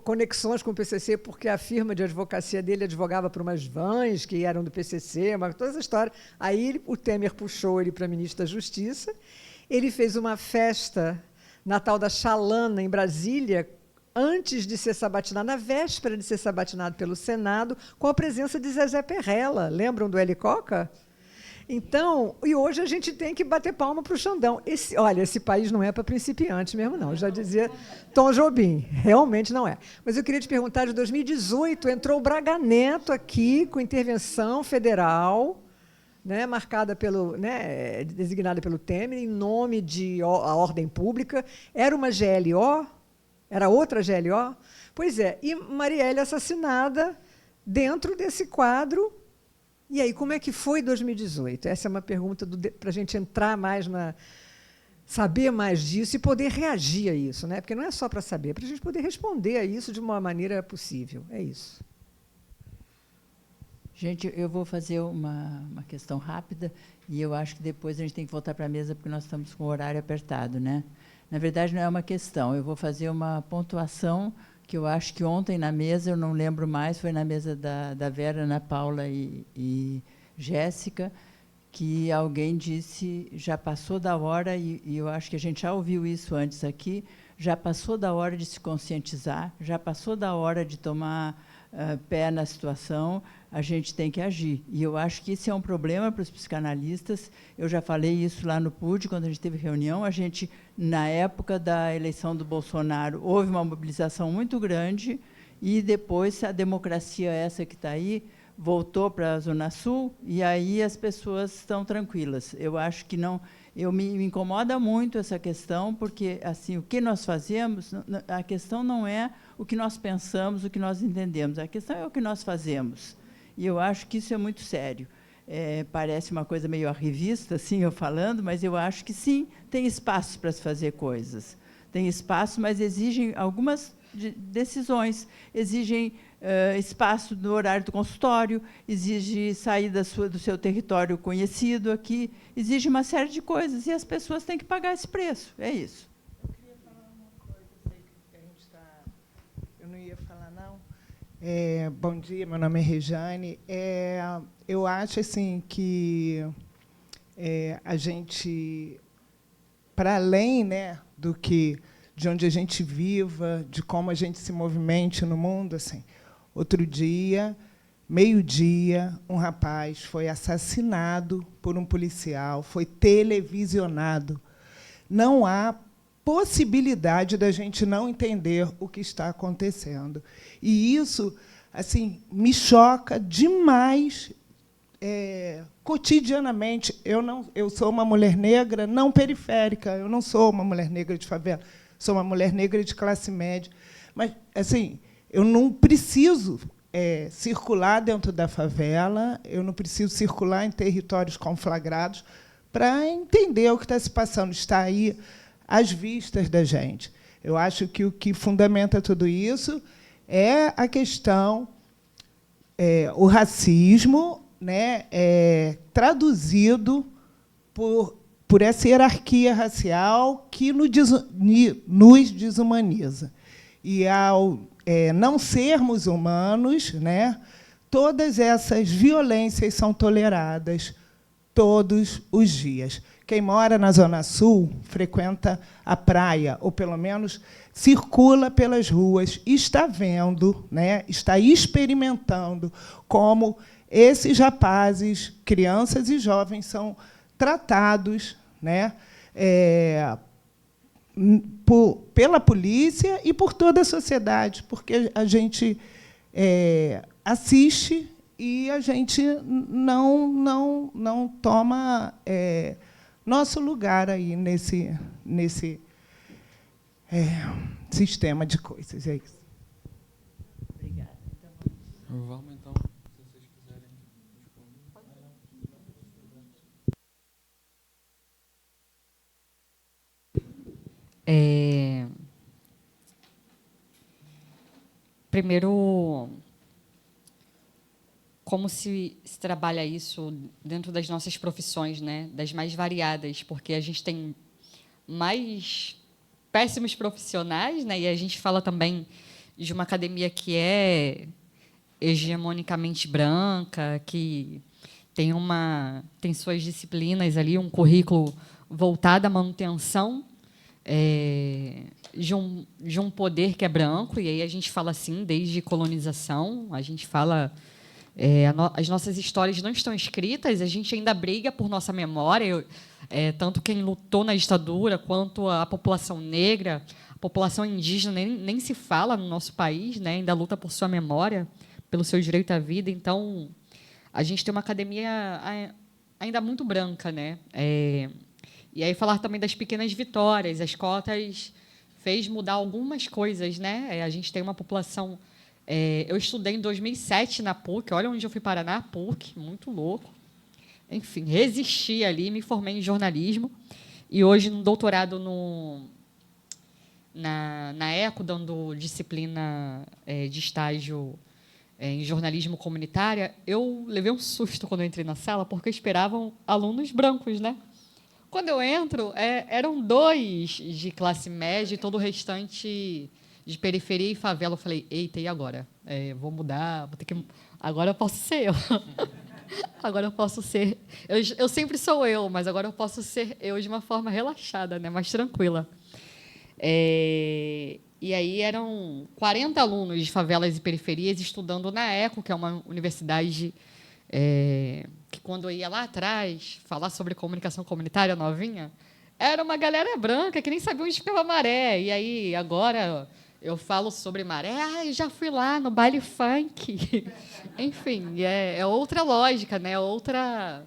conexões com o PCC porque a firma de advocacia dele advogava para umas vans que eram do PCC, toda essa história. Aí o Temer puxou ele para ministro da Justiça. Ele fez uma festa na tal da Xalana, em Brasília, antes de ser sabatinado, na véspera de ser sabatinado pelo Senado, com a presença de Zezé Perrella. Lembram do Helicoca? Então, e hoje a gente tem que bater palma para o Xandão. Olha, esse país não é para principiantes mesmo, não. Eu já dizia Tom Jobim, realmente não é. Mas eu queria te perguntar, de 2018, entrou o Braga Neto aqui, com intervenção federal, né, marcada pelo, né, designada pelo Temer, em nome de a ordem pública. Era uma GLO? Era outra GLO? Pois é, e Marielle assassinada dentro desse quadro. E aí, como é que foi 2018? Essa é uma pergunta para a gente entrar mais saber mais disso e poder reagir a isso, né? Porque não é só para saber, é para a gente poder responder a isso de uma maneira possível. É isso. Gente, eu vou fazer uma questão rápida, e eu acho que depois a gente tem que voltar para a mesa, porque nós estamos com o horário apertado, né? Na verdade, não é uma questão, eu vou fazer uma pontuação que eu acho que ontem na mesa, eu não lembro mais, foi na mesa da Vera, Ana Paula e Jéssica, que alguém disse, já passou da hora, e eu acho que a gente já ouviu isso antes aqui, já passou da hora de se conscientizar, já passou da hora de tomar pé na situação, a gente tem que agir. E eu acho que isso é um problema para os psicanalistas. Eu já falei isso lá no PUD, quando a gente teve reunião. A gente, na época da eleição do Bolsonaro, houve uma mobilização muito grande, e depois a democracia, essa que está aí, voltou para a Zona Sul, e aí as pessoas estão tranquilas. Eu acho que não... me incomoda muito essa questão, porque assim, o que nós fazemos, a questão não é o que nós pensamos, o que nós entendemos, a questão é o que nós fazemos. E eu acho que isso é muito sério. Parece uma coisa meio arrivista, assim, eu falando, mas eu acho que, sim, tem espaço para se fazer coisas. Tem espaço, mas exigem algumas decisões, exigem espaço no horário do consultório, exige sair do seu território conhecido aqui, exige uma série de coisas, e as pessoas têm que pagar esse preço. É isso. Eu queria falar uma coisa, sei que a gente está... Eu não ia falar, não. Bom dia, meu nome é Rejane. Eu acho assim, que a gente, para além, né, do que de onde a gente viva, de como a gente se movimente no mundo, assim, outro dia, meio-dia, um rapaz foi assassinado por um policial, foi televisionado. Não há possibilidade da gente não entender o que está acontecendo. E isso, assim, me choca demais, cotidianamente. Eu sou uma mulher negra não periférica, eu não sou uma mulher negra de favela, sou uma mulher negra de classe média. Mas, assim, eu não preciso circular dentro da favela, eu não preciso circular em territórios conflagrados para entender o que está se passando. Está aí às vistas da gente. Eu acho que o que fundamenta tudo isso é a questão, o racismo, né, traduzido por essa hierarquia racial que nos desumaniza. E, ao não sermos humanos, né, todas essas violências são toleradas todos os dias. Quem mora na Zona Sul frequenta a praia, ou, pelo menos, circula pelas ruas, está vendo, né, está experimentando como esses rapazes, crianças e jovens, são tratados, né, pela polícia e por toda a sociedade, porque a gente assiste e a gente não toma nosso lugar aí nesse sistema de coisas. É isso. Obrigada. Vamos, então, se vocês quiserem. Primeiro, como se trabalha isso dentro das nossas profissões, né? Das mais variadas, porque a gente tem mais péssimos profissionais, né? E a gente fala também de uma academia que é hegemonicamente branca, que tem suas disciplinas ali, um currículo voltado à manutenção de um poder que é branco, e aí a gente fala assim, desde colonização, a gente fala... as nossas histórias não estão escritas, a gente ainda briga por nossa memória, tanto quem lutou na ditadura, quanto a população negra, a população indígena nem se fala no nosso país, né, ainda luta por sua memória, pelo seu direito à vida. Então, a gente tem uma academia ainda muito branca, né? E aí falar também das pequenas vitórias, as cotas fez mudar algumas coisas, né? A gente tem uma população... eu estudei em 2007 na PUC, olha onde eu fui parar, na PUC, muito louco. Enfim, resisti ali, me formei em jornalismo, e hoje, no doutorado na ECO, dando disciplina de estágio em jornalismo comunitário, eu levei um susto quando eu entrei na sala, porque esperavam alunos brancos, né? Quando eu entro, eram 2 de classe média e todo o restante de periferia e favela. Eu falei, eita, e agora? Vou mudar, vou ter que... Agora eu posso ser eu. Agora eu posso ser... Eu sempre sou eu, mas agora eu posso ser eu de uma forma relaxada, né? Mais tranquila. E aí eram 40 alunos de favelas e periferias estudando na ECO, que é uma universidade que, quando eu ia lá atrás falar sobre comunicação comunitária novinha, era uma galera branca que nem sabia onde ficava a maré. E aí, agora... eu falo sobre maré, eu já fui lá no baile funk. Enfim, é outra lógica, né? Outra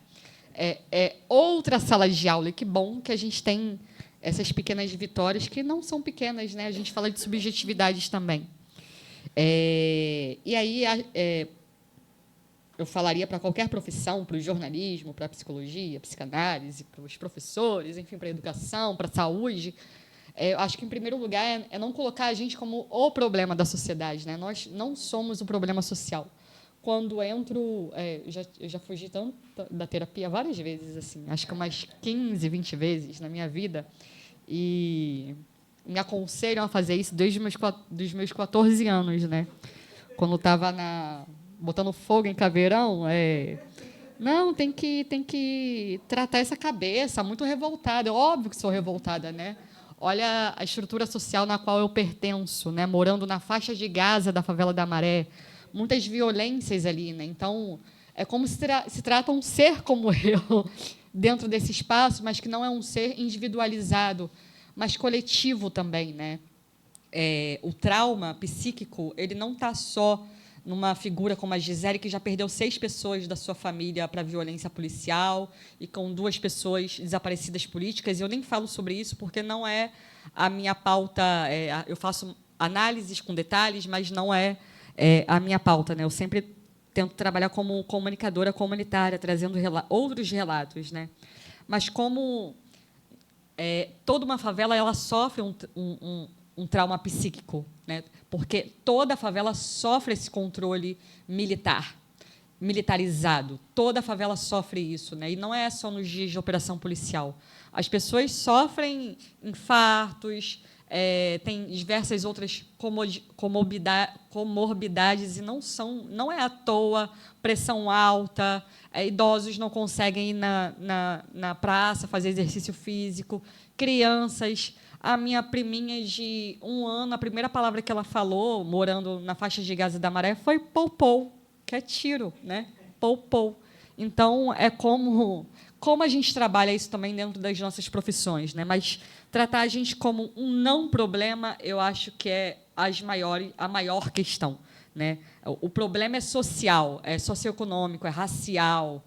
sala de aula. E que bom que a gente tem essas pequenas vitórias, que não são pequenas, né? A gente fala de subjetividades também. E aí eu falaria para qualquer profissão, para o jornalismo, para a psicologia, psicanálise, para os professores, enfim, para a educação, para a saúde, eu acho que, em primeiro lugar, é não colocar a gente como o problema da sociedade, né? Nós não somos o problema social. Quando entro... eu já fugi tanto da terapia várias vezes, assim, acho que umas 15, 20 vezes na minha vida, e me aconselham a fazer isso desde dos meus 14 anos, né? Quando estava botando fogo em caveirão, não, tem que tratar essa cabeça, muito revoltada. É óbvio que sou revoltada, né? Olha a estrutura social na qual eu pertenço, né? Morando na faixa de Gaza da favela da Maré, muitas violências ali, né? Então, é como se trata um ser como eu dentro desse espaço, mas que não é um ser individualizado, mas coletivo também, né? O trauma psíquico, ele não está só numa figura como a Gisele, que já perdeu 6 pessoas da sua família para a violência policial, e com 2 pessoas desaparecidas políticas. Eu nem falo sobre isso, porque não é a minha pauta. Eu faço análises com detalhes, mas não é a minha pauta, né? Eu sempre tento trabalhar como comunicadora comunitária, trazendo outros relatos, né? Mas como toda uma favela ela sofre um trauma psíquico, né? Porque toda a favela sofre esse controle militarizado. Toda a favela sofre isso, né? E não é só nos dias de operação policial. As pessoas sofrem infartos, têm diversas outras comorbidades, e não é à toa, pressão alta, idosos não conseguem ir na praça fazer exercício físico, crianças. A minha priminha de 1 ano, a primeira palavra que ela falou, morando na faixa de Gaza da Maré, foi pou-pou, que é tiro, né? Pou-pou. Então, é como a gente trabalha isso também dentro das nossas profissões, né? Mas tratar a gente como um não problema, eu acho que é a maior questão, né? O problema é social, é socioeconômico, é racial,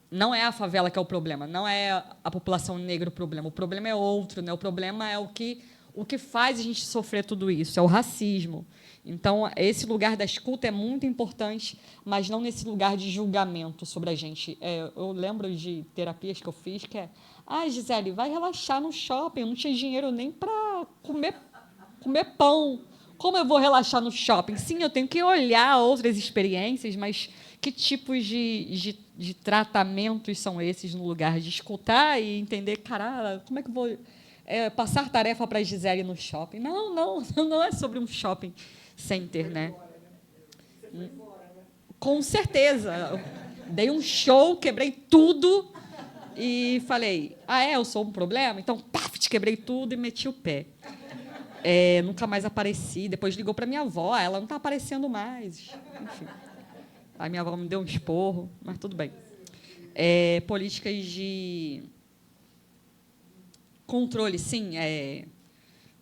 não é a favela que é o problema, não é a população negra o problema é outro, né? O problema é o que faz a gente sofrer tudo isso, é o racismo. Então, esse lugar da escuta é muito importante, mas não nesse lugar de julgamento sobre a gente. Eu lembro de terapias que eu fiz que Gisele, vai relaxar no shopping, eu não tinha dinheiro nem para comer pão. Como eu vou relaxar no shopping? Sim, eu tenho que olhar outras experiências, mas que tipos de tratamentos são esses no lugar de escutar e entender, caralho, como é que eu vou passar tarefa para a Gisele no shopping? Não é sobre um shopping center, né? Com certeza. Eu dei um show, quebrei tudo e falei, eu sou um problema? Então, quebrei tudo e meti o pé. Nunca mais apareci. Depois ligou para minha avó, ela não está aparecendo mais. Enfim. A minha avó me deu um esporro, mas tudo bem. Políticas de controle, sim.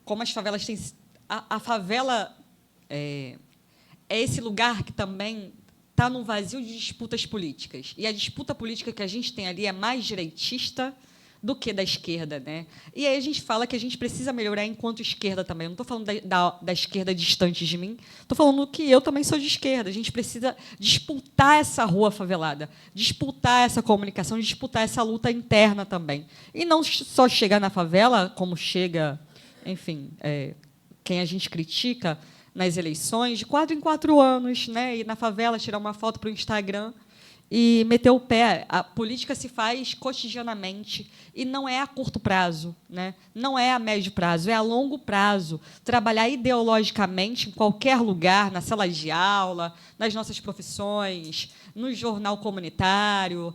Como as favelas têm... A favela é esse lugar que também está num vazio de disputas políticas. E a disputa política que a gente tem ali é mais direitista do que da esquerda, né? E aí a gente fala que a gente precisa melhorar enquanto esquerda também. Eu não estou falando da esquerda distante de mim, estou falando que eu também sou de esquerda. A gente precisa disputar essa rua favelada, disputar essa comunicação, disputar essa luta interna também. E não só chegar na favela, como chega, enfim, quem a gente critica nas eleições, de 4 em 4 anos, né? Ir na favela, tirar uma foto para o Instagram e meter o pé. A política se faz cotidianamente e não é a curto prazo, né? Não é a médio prazo, é a longo prazo. Trabalhar ideologicamente em qualquer lugar, na sala de aula, nas nossas profissões, no jornal comunitário,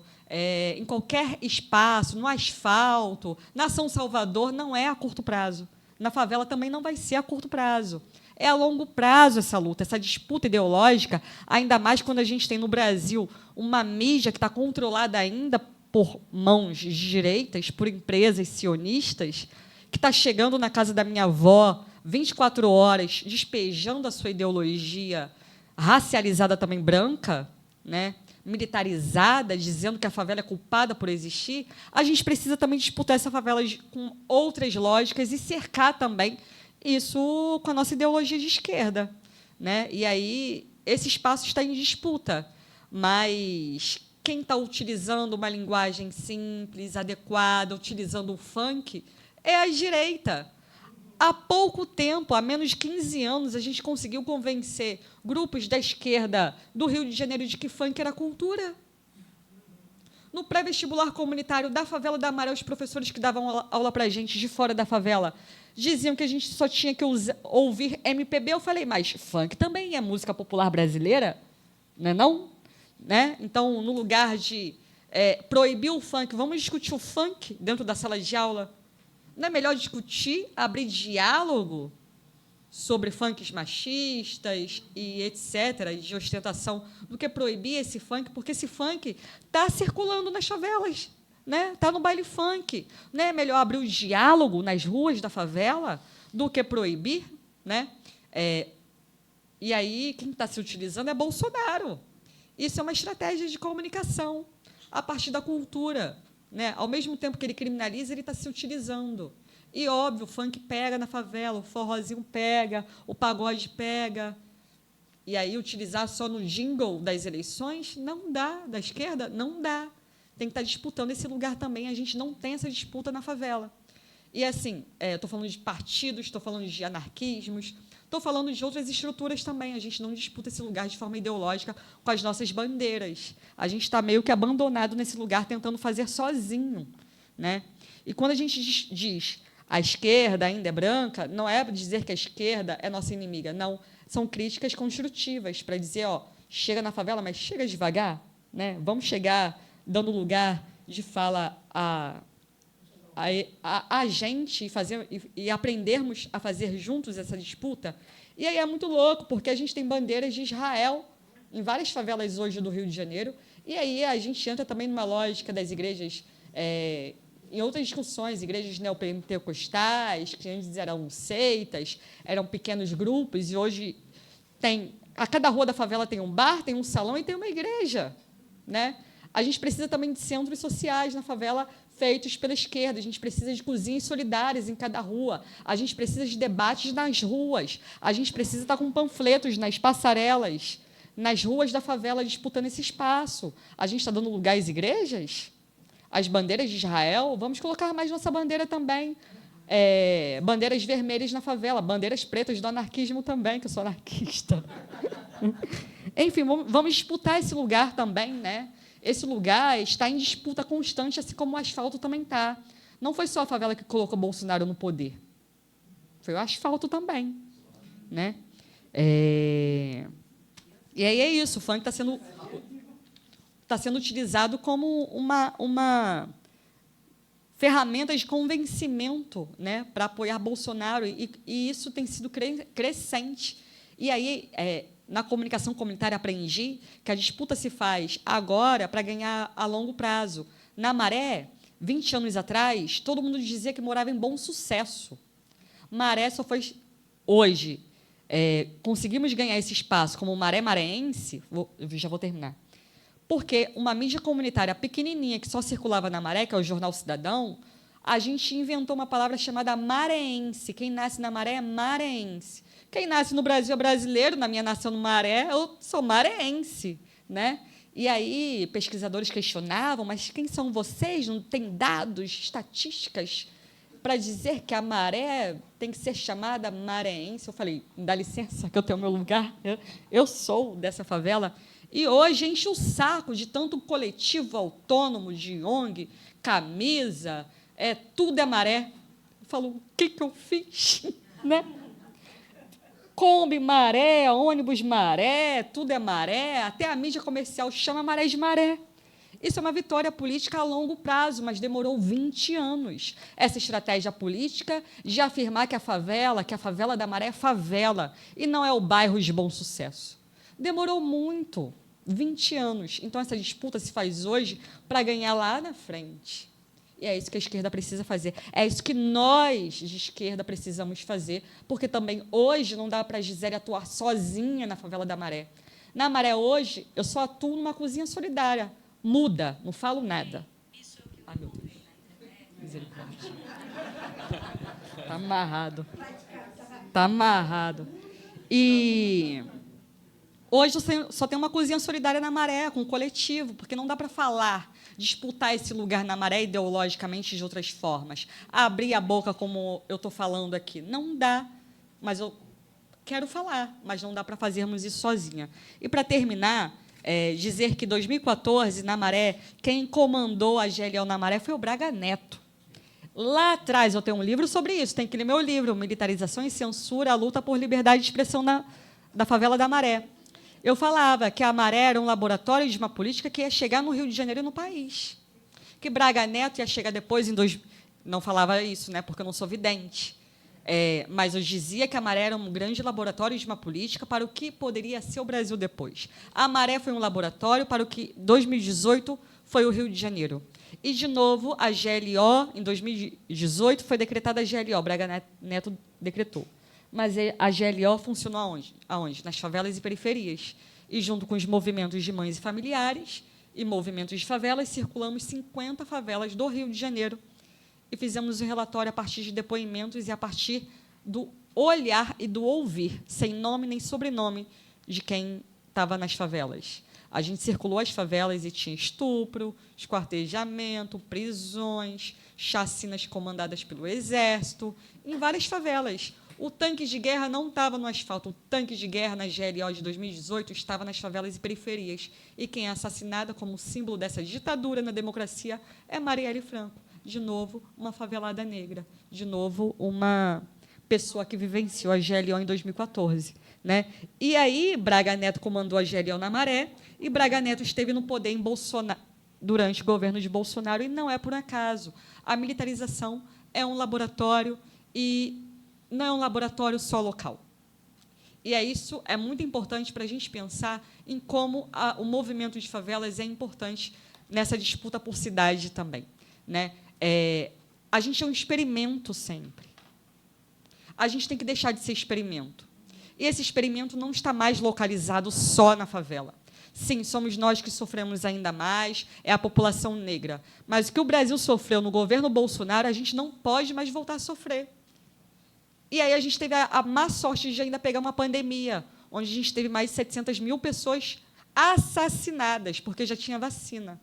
em qualquer espaço, no asfalto, na São Salvador, não é a curto prazo. Na favela também não vai ser a curto prazo. É a longo prazo essa luta, essa disputa ideológica, ainda mais quando a gente tem no Brasil uma mídia que está controlada ainda por mãos direitas, por empresas sionistas, que está chegando na casa da minha avó 24 horas, despejando a sua ideologia racializada também branca, né? Militarizada, dizendo que a favela é culpada por existir. A gente precisa também disputar essa favela com outras lógicas e cercar também isso com a nossa ideologia de esquerda, né? E aí esse espaço está em disputa, mas quem está utilizando uma linguagem simples, adequada, utilizando o funk, é a direita. Há pouco tempo, há menos de 15 anos, a gente conseguiu convencer grupos da esquerda do Rio de Janeiro de que funk era cultura. No pré-vestibular comunitário da favela da Maré, os professores que davam aula para a gente de fora da favela diziam que a gente só tinha que ouvir MPB. Eu falei, mas funk também é música popular brasileira? Não é não? Né? Então, no lugar de proibir o funk, vamos discutir o funk dentro da sala de aula? Não é melhor discutir, abrir diálogo sobre funks machistas e etc., de ostentação, do que proibir esse funk, porque esse funk está circulando nas favelas, né? Está no baile funk. Não é melhor abrir o diálogo nas ruas da favela do que proibir? Né? E aí, quem está se utilizando é Bolsonaro. Isso é uma estratégia de comunicação a partir da cultura. Né? Ao mesmo tempo que ele criminaliza, ele está se utilizando. E, óbvio, o funk pega na favela, o forrozinho pega, o pagode pega. E aí, utilizar só no jingle das eleições, não dá. Da esquerda, não dá. Tem que estar disputando esse lugar também. A gente não tem essa disputa na favela. E, assim, estou falando de partidos, estou falando de anarquismos, estou falando de outras estruturas também. A gente não disputa esse lugar de forma ideológica com as nossas bandeiras. A gente está meio que abandonado nesse lugar, tentando fazer sozinho. Né? E, quando a gente diz a esquerda ainda é branca, não é dizer que a esquerda é nossa inimiga, não. São críticas construtivas para dizer, chega na favela, mas chega devagar. Né? Vamos chegar dando lugar de fala a gente e aprendermos a fazer juntos essa disputa. E aí é muito louco, porque a gente tem bandeiras de Israel em várias favelas hoje do Rio de Janeiro, e aí a gente entra também numa lógica das igrejas, em outras discussões, igrejas neopentecostais, que antes eram seitas, eram pequenos grupos, e hoje a cada rua da favela tem um bar, tem um salão e tem uma igreja. Né? A gente precisa também de centros sociais na favela, feitos pela esquerda. A gente precisa de cozinhas solidárias em cada rua. A gente precisa de debates nas ruas. A gente precisa estar com panfletos nas passarelas, nas ruas da favela, disputando esse espaço. A gente está dando lugar às igrejas? As bandeiras de Israel? Vamos colocar mais nossa bandeira também. Bandeiras vermelhas na favela, bandeiras pretas do anarquismo também, que eu sou anarquista. Enfim, vamos disputar esse lugar também, né? Esse lugar está em disputa constante, assim como o asfalto também está. Não foi só a favela que colocou Bolsonaro no poder. Foi o asfalto também. Né? E aí é isso, o funk está sendo utilizado como uma ferramenta de convencimento, né, para apoiar Bolsonaro, e isso tem sido crescente. E aí, na comunicação comunitária, aprendi que a disputa se faz agora para ganhar a longo prazo. Na Maré, 20 anos atrás, todo mundo dizia que morava em Bom Sucesso. Maré só foi hoje. Conseguimos ganhar esse espaço como Maré Mareense, já vou terminar, porque uma mídia comunitária pequenininha que só circulava na Maré, que é o Jornal Cidadão, a gente inventou uma palavra chamada mareense. Quem nasce na Maré é mareense. Quem nasce no Brasil é brasileiro, na minha nação no Maré, eu sou mareense. Né? E aí, pesquisadores questionavam, mas quem são vocês? Não tem dados, estatísticas para dizer que a Maré tem que ser chamada mareense? Eu falei, dá licença, que eu tenho meu lugar, eu sou dessa favela. E hoje enche o saco de tanto coletivo autônomo, de ONG, camisa, tudo é Maré. Eu falo, o que eu fiz? Né? Kombi Maré, ônibus Maré, tudo é Maré, até a mídia comercial chama Maré de Maré. Isso é uma vitória política a longo prazo, mas demorou 20 anos. Essa estratégia política de afirmar que a favela da Maré é favela, e não é o bairro de Bom Sucesso. Demorou muito, 20 anos. Então, essa disputa se faz hoje para ganhar lá na frente. E é isso que a esquerda precisa fazer. É isso que nós, de esquerda, precisamos fazer, porque também hoje não dá para a Gisele atuar sozinha na favela da Maré. Na Maré, hoje, eu só atuo numa cozinha solidária. Muda, não falo nada. Ai, meu Deus. Misericórdia. Está amarrado. Está amarrado. E Hoje só tem uma cozinha solidária na Maré, com o coletivo, porque não dá para falar, disputar esse lugar na Maré ideologicamente de outras formas. Abrir a boca como eu estou falando aqui. Não dá, mas eu quero falar, mas não dá para fazermos isso sozinha. E, para terminar, dizer que, em 2014, na Maré, quem comandou a GLO na Maré foi o Braga Neto. Lá atrás, eu tenho um livro sobre isso, tem que ler meu livro, Militarização e Censura, a luta por liberdade de expressão da favela da Maré. Eu falava que a Maré era um laboratório de uma política que ia chegar no Rio de Janeiro e no país. Que Braga Neto ia chegar depois em... Não falava isso, né, porque eu não sou vidente. Mas eu dizia que a Maré era um grande laboratório de uma política para o que poderia ser o Brasil depois. A Maré foi um laboratório para o que, em 2018, foi o Rio de Janeiro. E, de novo, a GLO, em 2018, foi decretada a GLO, Braga Neto decretou. Mas a GLO funcionou aonde? Nas favelas e periferias. E, junto com os movimentos de mães e familiares e movimentos de favelas, circulamos 50 favelas do Rio de Janeiro e fizemos um relatório a partir de depoimentos e a partir do olhar e do ouvir, sem nome nem sobrenome, de quem estava nas favelas. A gente circulou as favelas e tinha estupro, esquartejamento, prisões, chacinas comandadas pelo Exército, em várias favelas. O tanque de guerra não estava no asfalto, o tanque de guerra na GLO de 2018 estava nas favelas e periferias. E quem é assassinada como símbolo dessa ditadura na democracia é Marielle Franco. De novo, uma favelada negra. De novo, uma pessoa que vivenciou a GLO em 2014. Né? E aí, Braga Neto comandou a GLO na Maré, e Braga Neto esteve no poder durante o governo de Bolsonaro, e não é por acaso. A militarização é um laboratório, e não é um laboratório só local. E isso é muito importante para a gente pensar em como o movimento de favelas é importante nessa disputa por cidade também. Né? A gente é um experimento sempre. A gente tem que deixar de ser experimento. E esse experimento não está mais localizado só na favela. Sim, somos nós que sofremos ainda mais, é a população negra. Mas o que o Brasil sofreu no governo Bolsonaro, a gente não pode mais voltar a sofrer. E aí a gente teve a má sorte de ainda pegar uma pandemia, onde a gente teve mais de 700 mil pessoas assassinadas, porque já tinha vacina.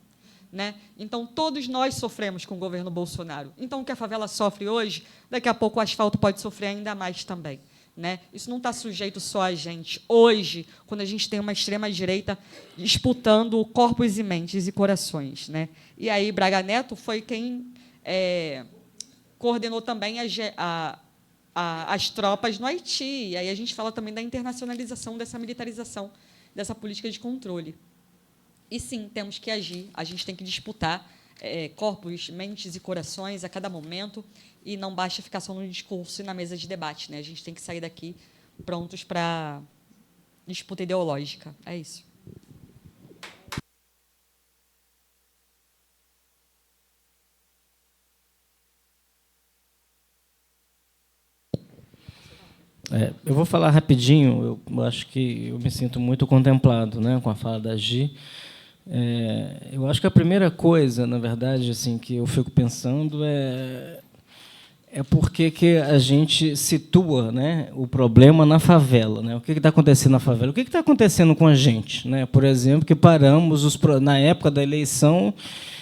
Né? Então, todos nós sofremos com o governo Bolsonaro. Então, o que a favela sofre hoje, daqui a pouco o asfalto pode sofrer ainda mais também. Né? Isso não está sujeito só a gente. Hoje, quando a gente tem uma extrema-direita disputando corpos e mentes e corações. Né? E aí, Braga Neto foi quem coordenou também as tropas no Haiti. E aí a gente fala também da internacionalização dessa militarização, dessa política de controle. E, sim, temos que agir, a gente tem que disputar corpos, mentes e corações a cada momento, e não basta ficar só no discurso e na mesa de debate. Né? A gente tem que sair daqui prontos para disputa ideológica. É isso. Eu vou falar rapidinho, eu acho que eu me sinto muito contemplado, né, com a fala da Gi. Eu acho que a primeira coisa, na verdade, assim, que eu fico pensando é por que a gente situa, né, o problema na favela. Né? O que está acontecendo na favela? O que está acontecendo com a gente? Né? Por exemplo, que paramos, na época da eleição,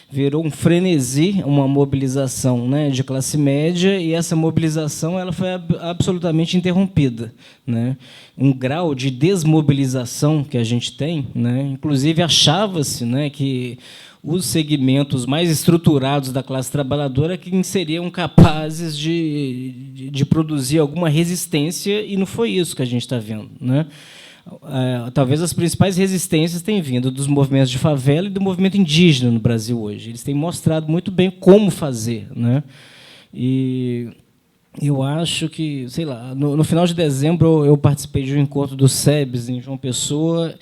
virou um frenesi, uma mobilização, né, de classe média, e essa mobilização ela foi absolutamente interrompida. Né? Um grau de desmobilização que a gente tem, né? Inclusive achava-se, né, que os segmentos mais estruturados da classe trabalhadora que seriam capazes de produzir alguma resistência, e não foi isso que a gente está vendo. Né? Talvez as principais resistências tenham vindo dos movimentos de favela e do movimento indígena no Brasil hoje. Eles têm mostrado muito bem como fazer. Né? E eu acho que, sei lá, no final de dezembro eu participei de um encontro do SEBS em João Pessoa,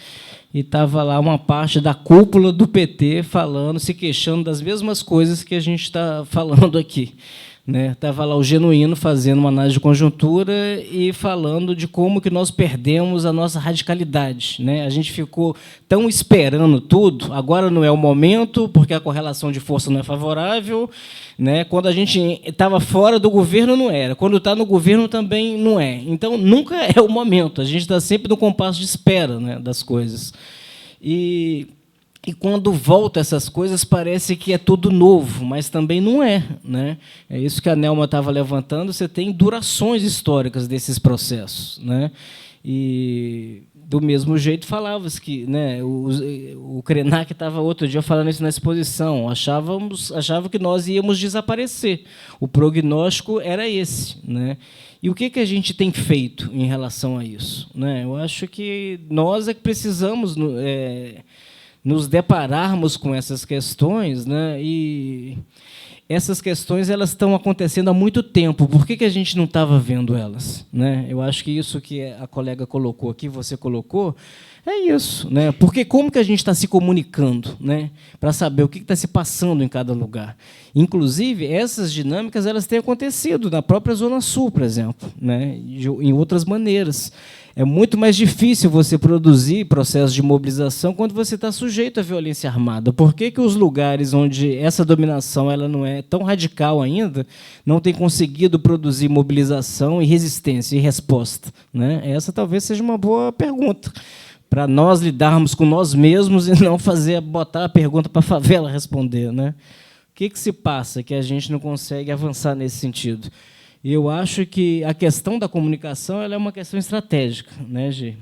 e estava lá uma parte da cúpula do PT falando, se queixando das mesmas coisas que a gente está falando aqui. né? Estava lá o Genuíno fazendo uma análise de conjuntura e falando de como que nós perdemos a nossa radicalidade, né? A gente ficou tão esperando tudo, agora não é o momento, porque a correlação de força não é favorável, né? Quando a gente estava fora do governo, não era. Quando está no governo, também não é. Então, nunca é o momento. A gente está sempre no compasso de espera, né, das coisas. E quando volta essas coisas, parece que é tudo novo, mas também não é, né? É isso que a Nelma estava levantando, você tem durações históricas desses processos, né? E, do mesmo jeito, falava-se que, né, o Krenak estava outro dia falando isso na exposição, achava que nós íamos desaparecer. O prognóstico era esse, né? E o que a gente tem feito em relação a isso, né? Eu acho que nós é que precisamos nos depararmos com essas questões, né? E essas questões elas estão acontecendo há muito tempo. Por que a gente não estava vendo elas, né? Eu acho que isso que a colega colocou aqui, você colocou, é isso, né? Porque como que a gente está se comunicando, né? Para saber o que está se passando em cada lugar. Inclusive, essas dinâmicas elas têm acontecido na própria Zona Sul, por exemplo, né? Em outras maneiras. É muito mais difícil você produzir processos de mobilização quando você está sujeito à violência armada. Por que os lugares onde essa dominação ela não é tão radical ainda não têm conseguido produzir mobilização e resistência e resposta, né? Essa talvez seja uma boa pergunta para nós lidarmos com nós mesmos e não botar a pergunta para a favela responder, né? O que se passa que a gente não consegue avançar nesse sentido? E eu acho que a questão da comunicação ela é uma questão estratégica, né, Gi?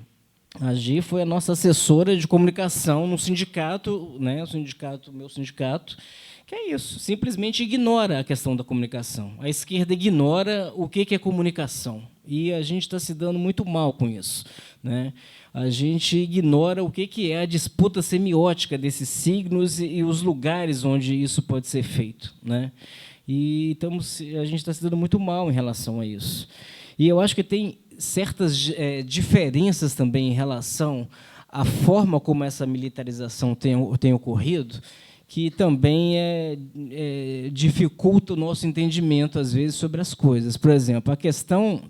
A Gi foi a nossa assessora de comunicação no sindicato, né, meu sindicato, que é isso, simplesmente ignora a questão da comunicação. A esquerda ignora o que é comunicação. E a gente está se dando muito mal com isso, né? A gente ignora o que é a disputa semiótica desses signos e os lugares onde isso pode ser feito, né? E a gente está se dando muito mal em relação a isso. E eu acho que tem certas diferenças também em relação à forma como essa militarização tem ocorrido, que também dificulta o nosso entendimento, às vezes, sobre as coisas. Por exemplo, a questão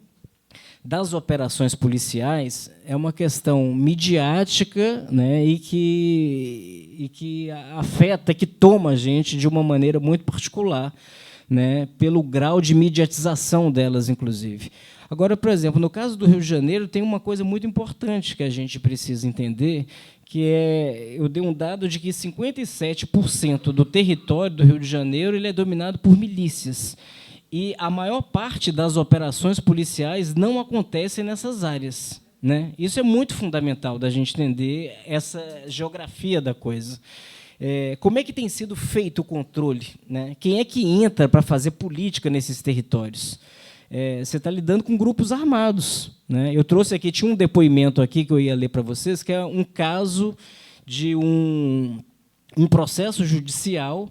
das operações policiais é uma questão midiática, né, e que afeta, que toma a gente de uma maneira muito particular, né, pelo grau de mediatização delas, inclusive. Agora, por exemplo, no caso do Rio de Janeiro, tem uma coisa muito importante que a gente precisa entender, que eu dei um dado de que 57% do território do Rio de Janeiro ele é dominado por milícias. E a maior parte das operações policiais não acontecem nessas áreas, né? Isso é muito fundamental da gente entender essa geografia da coisa. Como é que tem sido feito o controle, né? Quem é que entra para fazer política nesses territórios? Você está lidando com grupos armados, né? Eu trouxe aqui, tinha um depoimento aqui que eu ia ler para vocês, que é um caso de um processo judicial.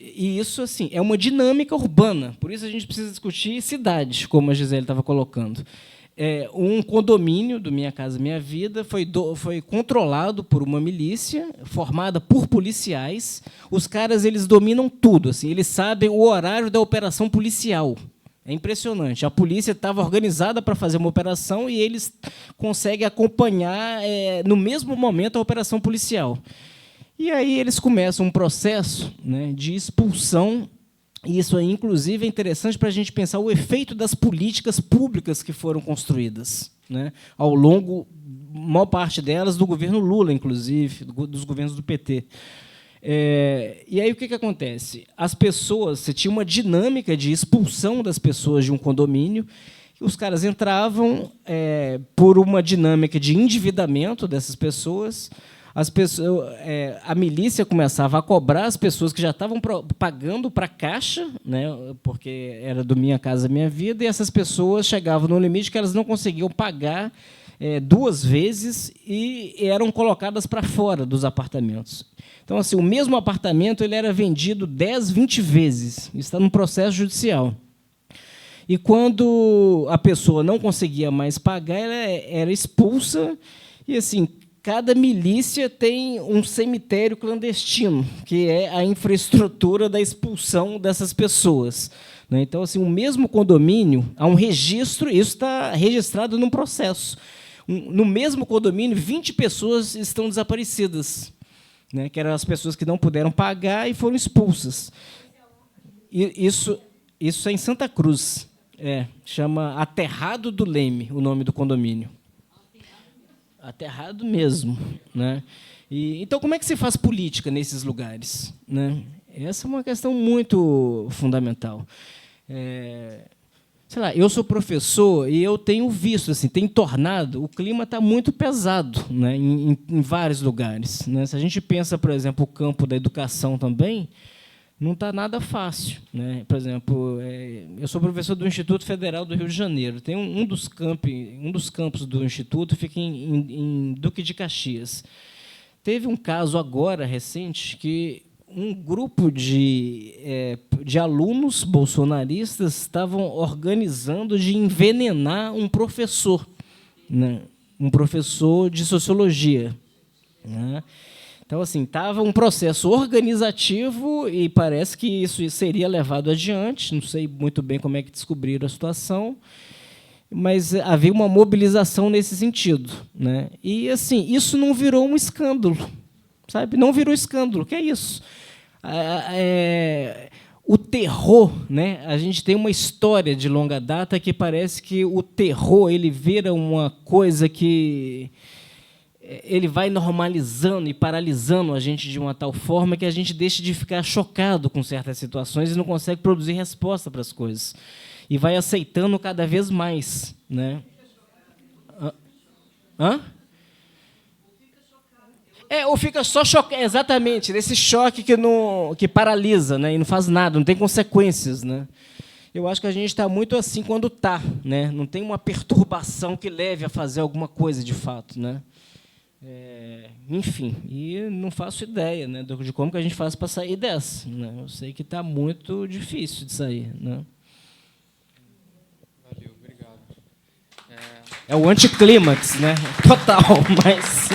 E isso assim é uma dinâmica urbana, por isso a gente precisa discutir cidade, como a Gisele estava colocando. Um condomínio do Minha Casa Minha Vida foi controlado por uma milícia formada por policiais. Os caras eles dominam tudo, assim, eles sabem o horário da operação policial. É impressionante. A polícia estava organizada para fazer uma operação e eles conseguem acompanhar no mesmo momento a operação policial. E aí eles começam um processo, né, de expulsão, e isso aí, inclusive, é interessante para a gente pensar o efeito das políticas públicas que foram construídas, né, ao longo, maior parte delas, do governo Lula, inclusive, dos governos do PT. E aí o que acontece? As pessoas, você tinha uma dinâmica de expulsão das pessoas de um condomínio, os caras entravam por uma dinâmica de endividamento dessas pessoas. A milícia começava a cobrar as pessoas que já estavam pagando para a Caixa, né, porque era do Minha Casa Minha Vida, e essas pessoas chegavam no limite que elas não conseguiam pagar 2 vezes e eram colocadas para fora dos apartamentos. Então, assim, o mesmo apartamento ele era vendido 10, 20 vezes. Isso está no processo judicial. E, quando a pessoa não conseguia mais pagar, ela era expulsa e, assim, cada milícia tem um cemitério clandestino, que é a infraestrutura da expulsão dessas pessoas, né? Então, assim, o mesmo condomínio, há um registro, isso está registrado num processo. No mesmo condomínio, 20 pessoas estão desaparecidas, né? Que eram as pessoas que não puderam pagar e foram expulsas. Isso é em Santa Cruz. Chama Aterrado do Leme, o nome do condomínio. Aterrado mesmo, né? Então, como é que se faz política nesses lugares, né? Essa é uma questão muito fundamental. Sei lá, eu sou professor e eu tenho visto, assim, tem tornado, o clima está muito pesado, né, em vários lugares, né? Se a gente pensa, por exemplo, o campo da educação também, não está nada fácil, né? Por exemplo, eu sou professor do Instituto Federal do Rio de Janeiro. Tem um dos campos do Instituto fica em Duque de Caxias. Teve um caso agora recente que um grupo de alunos bolsonaristas estavam organizando de envenenar um professor, né? Um professor de sociologia, né? Então, assim, estava um processo organizativo e parece que isso seria levado adiante. Não sei muito bem como é que descobriram a situação, mas havia uma mobilização nesse sentido, né? E, assim, isso não virou um escândalo, sabe? Não virou escândalo. O que é isso? O terror, né? A gente tem uma história de longa data que parece que o terror ele vira uma coisa que ele vai normalizando e paralisando a gente de uma tal forma que a gente deixa de ficar chocado com certas situações e não consegue produzir resposta para as coisas. E vai aceitando cada vez mais, né? Hã? Ou fica só chocado, exatamente, desse choque que paralisa, né? E não faz nada, não tem consequências, né? Eu acho que a gente está muito assim quando está, né? Não tem uma perturbação que leve a fazer alguma coisa de fato, né? Enfim, e não faço ideia, né, de como que a gente faz para sair dessa, né? Eu sei que está muito difícil de sair, né? Valeu, obrigado. É o anticlímax, né? Total, mas